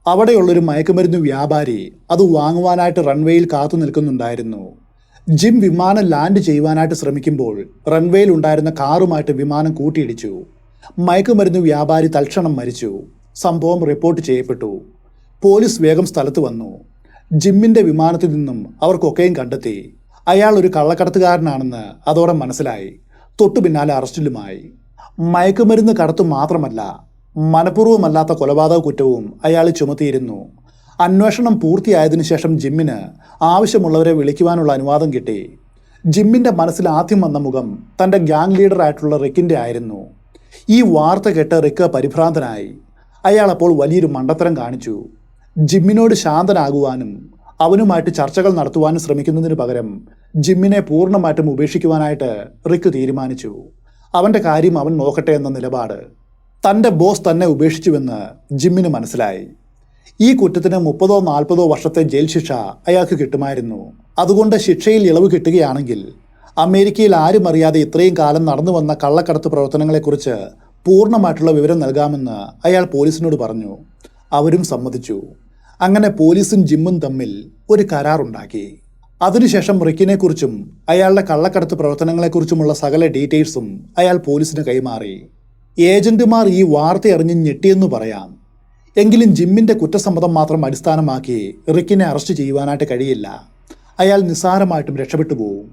അവിടെയുള്ളൊരു മയക്കുമരുന്ന് വ്യാപാരി അത് വാങ്ങുവാനായിട്ട് റൺവേയിൽ കാത്തു നിൽക്കുന്നുണ്ടായിരുന്നു. ജിം വിമാനം ലാൻഡ് ചെയ്യുവാനായിട്ട് ശ്രമിക്കുമ്പോൾ റൺവേയിൽ ഉണ്ടായിരുന്ന കാറുമായിട്ട് വിമാനം കൂട്ടിയിടിച്ചു. മയക്കുമരുന്ന് വ്യാപാരി തൽക്ഷണം മരിച്ചു. സംഭവം റിപ്പോർട്ട് ചെയ്യപ്പെട്ടു. പോലീസ് വേഗം സ്ഥലത്ത് വന്നു. ജിമ്മിൻ്റെ വിമാനത്തിൽ നിന്നും അവർക്കൊക്കെയും കണ്ടെത്തി. അയാൾ ഒരു കള്ളക്കടത്തുകാരനാണെന്ന് അതോടെ മനസ്സിലായി. തൊട്ടു പിന്നാലെ അറസ്റ്റിലുമായി. മയക്കുമരുന്ന് കടത്തു മാത്രമല്ല, മനഃപൂർവ്വമല്ലാത്ത കൊലപാതക കുറ്റവും അയാൾ ചുമത്തിയിരുന്നു. അന്വേഷണം പൂർത്തിയായതിനു ശേഷം ജിമ്മിന് ആവശ്യമുള്ളവരെ വിളിക്കുവാനുള്ള അനുവാദം കിട്ടി. ജിമ്മിൻ്റെ മനസ്സിൽ ആദ്യം വന്ന മുഖം തൻ്റെ ഗ്യാങ് ലീഡറായിട്ടുള്ള റിക്കിൻ്റെ ആയിരുന്നു. ഈ വാർത്ത കേട്ട് റിക്ക് പരിഭ്രാന്തനായി. അയാൾ അപ്പോൾ വലിയൊരു മണ്ടത്തരം കാണിച്ചു. ജിമ്മിനോട് ശാന്തനാകുവാനും അവനുമായിട്ട് ചർച്ചകൾ നടത്തുവാനും ശ്രമിക്കുന്നതിന് പകരം ജിമ്മിനെ പൂർണ്ണമായിട്ടും ഉപേക്ഷിക്കുവാനായിട്ട് റിക്ക് തീരുമാനിച്ചു. അവൻ്റെ കാര്യം അവൻ നോക്കട്ടെ എന്ന നിലപാട്. തൻ്റെ ബോസ് തന്നെ ഉപേക്ഷിച്ചുവെന്ന് ജിമ്മിന് മനസ്സിലായി. ഈ കുറ്റത്തിന് 30-40 വർഷത്തെ ജയിൽ ശിക്ഷ അയാൾക്ക് കിട്ടുമായിരുന്നു. അതുകൊണ്ട് ശിക്ഷയിൽ ഇളവ് കിട്ടുകയാണെങ്കിൽ അമേരിക്കയിൽ ആരും അറിയാതെ ഇത്രയും കാലം നടന്നു വന്ന കള്ളക്കടത്ത് പ്രവർത്തനങ്ങളെക്കുറിച്ച് പൂർണ്ണമായിട്ടുള്ള വിവരം നൽകാമെന്ന് അയാൾ പോലീസിനോട് പറഞ്ഞു. അവരും സമ്മതിച്ചു. അങ്ങനെ പോലീസും ജിമ്മും തമ്മിൽ ഒരു കരാറുണ്ടാക്കി. അതിനുശേഷം റിക്കിനെക്കുറിച്ചും അയാളുടെ കള്ളക്കടത്ത് പ്രവർത്തനങ്ങളെക്കുറിച്ചുമുള്ള സകല ഡീറ്റെയിൽസും അയാൾ പോലീസിന് കൈമാറി. ഏജന്റുമാർ ഈ വാർത്ത അറിഞ്ഞ് ഞെട്ടിയെന്നു പറയാം. എങ്കിലും ജിമ്മിൻ്റെ കുറ്റസമ്മതം മാത്രം അടിസ്ഥാനമാക്കി റിക്കിനെ അറസ്റ്റ് ചെയ്യുവാനായിട്ട് കഴിയില്ല. അയാൾ നിസ്സാരമായിട്ടും രക്ഷപ്പെട്ടു പോവും.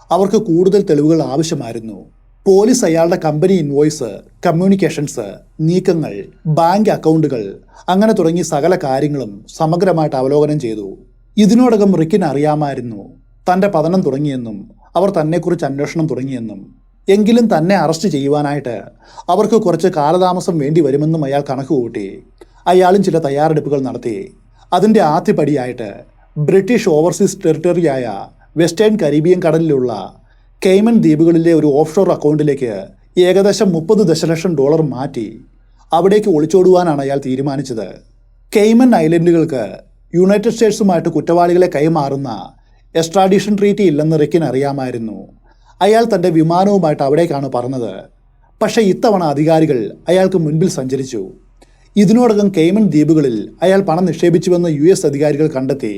അവർക്ക് കൂടുതൽ തെളിവുകൾ ആവശ്യമായിരുന്നു. പോലീസ് അയാളുടെ കമ്പനി ഇൻവോയ്സ്, കമ്മ്യൂണിക്കേഷൻസ്, നീക്കങ്ങൾ, ബാങ്ക് അക്കൗണ്ടുകൾ അങ്ങനെ തുടങ്ങി സകല കാര്യങ്ങളും സമഗ്രമായിട്ട് അവലോകനം ചെയ്തു. ഇതിനോടകം റിക്കിന് അറിയാമായിരുന്നു തൻ്റെ പതനം തുടങ്ങിയെന്നും അവർ തന്നെക്കുറിച്ച് അന്വേഷണം തുടങ്ങിയെന്നും. എങ്കിലും തന്നെ അറസ്റ്റ് ചെയ്യുവാനായിട്ട് അവർക്ക് കുറച്ച് കാലതാമസം വേണ്ടി വരുമെന്നും അയാൾ കണക്കുകൂട്ടി. അയാളും ചില തയ്യാറെടുപ്പുകൾ നടത്തി. അതിൻ്റെ ആദ്യപടിയായിട്ട് ബ്രിട്ടീഷ് ഓവർസീസ് ടെറിട്ടറിയായ വെസ്റ്റേൺ കരീബിയൻ കടലിലുള്ള കെയ്മൻ ദ്വീപുകളിലെ ഒരു ഓഫ് ഷോർ അക്കൗണ്ടിലേക്ക് ഏകദേശം $30 ദശലക്ഷം മാറ്റി അവിടേക്ക് ഒളിച്ചോടുവാനാണ് അയാൾ തീരുമാനിച്ചത്. കെയ്മൻ ഐലൻഡുകൾക്ക് യുണൈറ്റഡ് സ്റ്റേറ്റ്സുമായിട്ട് കുറ്റവാളികളെ കൈമാറുന്ന എക്സ്ട്രാഡിഷൻ ട്രീറ്റി ഇല്ലെന്ന് റിക്കിന് അറിയാമായിരുന്നു. അയാൾ തൻ്റെ വിമാനവുമായിട്ട് അവിടേക്കാണ് പറഞ്ഞത്. പക്ഷേ ഇത്തവണ അധികാരികൾ അയാൾക്ക് മുൻപിൽ സഞ്ചരിച്ചു. ഇതിനോടകം കെയ്മൻ ദ്വീപുകളിൽ അയാൾ പണം നിക്ഷേപിച്ചുവെന്ന് US അധികാരികൾ കണ്ടെത്തി.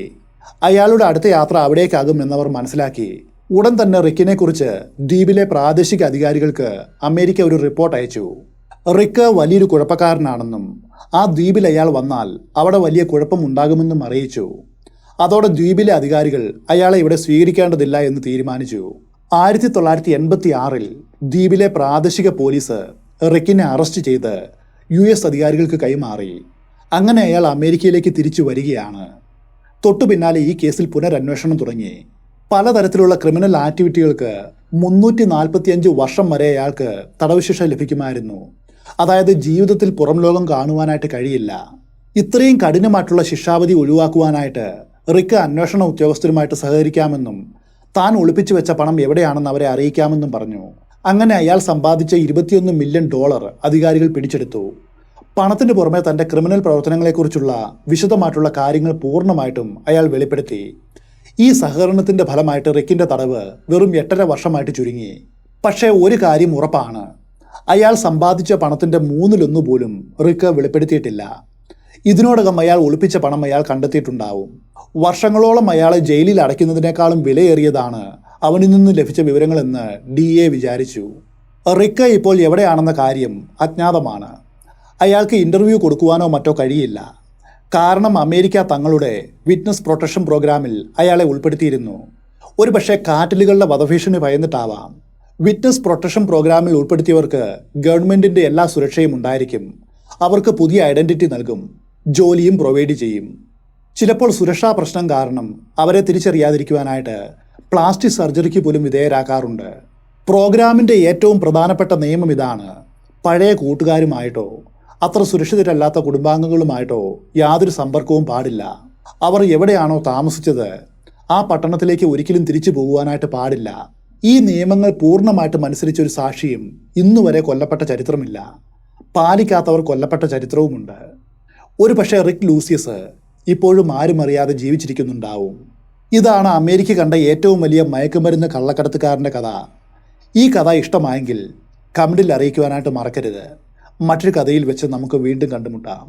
അയാളുടെ അടുത്ത യാത്ര അവിടേക്കാകും എന്നവർ മനസ്സിലാക്കി. ഉടൻ തന്നെ റിക്കിനെക്കുറിച്ച് ദ്വീപിലെ പ്രാദേശിക അധികാരികൾക്ക് അമേരിക്ക ഒരു റിപ്പോർട്ട് അയച്ചു. റിക്ക് വലിയൊരു കുഴപ്പക്കാരനാണെന്നും ആ ദ്വീപിൽ അയാൾ വന്നാൽ അവിടെ വലിയ കുഴപ്പമുണ്ടാകുമെന്നും അറിയിച്ചു. അതോടെ ദ്വീപിലെ അധികാരികൾ അയാളെ ഇവിടെ സ്വീകരിക്കേണ്ടതില്ല എന്ന് തീരുമാനിച്ചു. 1986 ദ്വീപിലെ പ്രാദേശിക പോലീസ് റിക്കിനെ അറസ്റ്റ് ചെയ്ത് US അധികാരികൾക്ക് കൈമാറി. അങ്ങനെ അയാൾ അമേരിക്കയിലേക്ക് തിരിച്ചു വരികയാണ്. തൊട്ടു പിന്നാലെ ഈ കേസിൽ പുനരന്വേഷണം തുടങ്ങി. പലതരത്തിലുള്ള ക്രിമിനൽ ആക്ടിവിറ്റികൾക്ക് 345 വർഷം വരെ അയാൾക്ക് തടവ് ശിക്ഷ ലഭിക്കുമായിരുന്നു. അതായത് ജീവിതത്തിൽ പുറം ലോകം കാണുവാനായിട്ട് കഴിയില്ല. ഇത്രയും കഠിനമായിട്ടുള്ള ശിക്ഷാവധി ഒഴിവാക്കുവാനായിട്ട് റിക്ക് അന്വേഷണ ഉദ്യോഗസ്ഥരുമായിട്ട് സഹകരിക്കാമെന്നും താൻ ഒളിപ്പിച്ചു വെച്ച പണം എവിടെയാണെന്ന് അവരെ അറിയിക്കാമെന്നും പറഞ്ഞു. അങ്ങനെ അയാൾ സമ്പാദിച്ച $21 മില്യൺ അധികാരികൾ പിടിച്ചെടുത്തു. പണത്തിന് പുറമെ തൻ്റെ ക്രിമിനൽ പ്രവർത്തനങ്ങളെക്കുറിച്ചുള്ള വിശദമായിട്ടുള്ള കാര്യങ്ങൾ പൂർണ്ണമായിട്ടും അയാൾ വെളിപ്പെടുത്തി. ഈ സഹകരണത്തിൻ്റെ ഫലമായിട്ട് റിക്കിൻ്റെ തടവ് വെറും 8.5 വർഷമായിട്ട് ചുരുങ്ങി. പക്ഷേ ഒരു കാര്യം ഉറപ്പാണ്, അയാൾ സമ്പാദിച്ച പണത്തിൻ്റെ 1/3 പോലും റിക്ക് വെളിപ്പെടുത്തിയിട്ടില്ല. ഇതിനോടകം അയാൾ ഒളിപ്പിച്ച പണം അയാൾ കണ്ടെത്തിയിട്ടുണ്ടാവും. വർഷങ്ങളോളം അയാളെ ജയിലിൽ അടയ്ക്കുന്നതിനേക്കാളും വിലയേറിയതാണ് അവനിൽ നിന്ന് ലഭിച്ച വിവരങ്ങളെന്ന് DA വിചാരിച്ചു. റിക്ക് ഇപ്പോൾ എവിടെയാണെന്ന കാര്യം അജ്ഞാതമാണ്. അയാൾക്ക് ഇൻ്റർവ്യൂ കൊടുക്കുവാനോ മറ്റോ കഴിയില്ല. കാരണം അമേരിക്ക തങ്ങളുടെ വിറ്റ്നസ് പ്രൊട്ടക്ഷൻ പ്രോഗ്രാമിൽ അയാളെ ഉൾപ്പെടുത്തിയിരുന്നു. ഒരു പക്ഷേ കാറ്റലുകളുടെ വധഭീഷണി ഭയന്നിട്ടാവാം. വിറ്റ്നസ് പ്രൊട്ടക്ഷൻ പ്രോഗ്രാമിൽ ഉൾപ്പെടുത്തിയവർക്ക് ഗവൺമെൻറ്റിൻ്റെ എല്ലാ സുരക്ഷയും ഉണ്ടായിരിക്കും. അവർക്ക് പുതിയ ഐഡൻറ്റിറ്റി നൽകും, ജോലിയും പ്രൊവൈഡ് ചെയ്യും. ചിലപ്പോൾ സുരക്ഷാ പ്രശ്നം കാരണം അവരെ തിരിച്ചറിയാതിരിക്കുവാനായിട്ട് പ്ലാസ്റ്റിക് സർജറിക്ക് പോലും വിധേയരാക്കാറുണ്ട്. പ്രോഗ്രാമിൻ്റെ ഏറ്റവും പ്രധാനപ്പെട്ട നിയമം ഇതാണ്: പഴയ കൂട്ടുകാരുമായിട്ടോ അത്ര സുരക്ഷിതരല്ലാത്ത കുടുംബാംഗങ്ങളുമായിട്ടോ യാതൊരു സമ്പർക്കവും പാടില്ല. അവർ എവിടെയാണോ താമസിച്ചത് ആ പട്ടണത്തിലേക്ക് ഒരിക്കലും തിരിച്ചു പോകുവാനായിട്ട് പാടില്ല. ഈ നിയമങ്ങൾ പൂർണ്ണമായിട്ടും അനുസരിച്ചൊരു സാക്ഷിയും ഇന്നുവരെ കൊല്ലപ്പെട്ട ചരിത്രമില്ല. പാലിക്കാത്തവർ കൊല്ലപ്പെട്ട ചരിത്രവുമുണ്ട്. ഒരു പക്ഷേ റിക് ലൂസിയസ് ഇപ്പോഴും ആരും അറിയാതെ ജീവിച്ചിരിക്കുന്നുണ്ടാവും. ഇതാണ് അമേരിക്ക കണ്ട ഏറ്റവും വലിയ മയക്കുമരുന്ന് കള്ളക്കടത്തുകാരൻ്റെ കഥ. ഈ കഥ ഇഷ്ടമായെങ്കിൽ കമൻറ്റിൽ അറിയിക്കുവാനായിട്ട് മറക്കരുത്. മറ്റൊരു കഥയിൽ വെച്ച് നമുക്ക് വീണ്ടും കണ്ടുമുട്ടാം.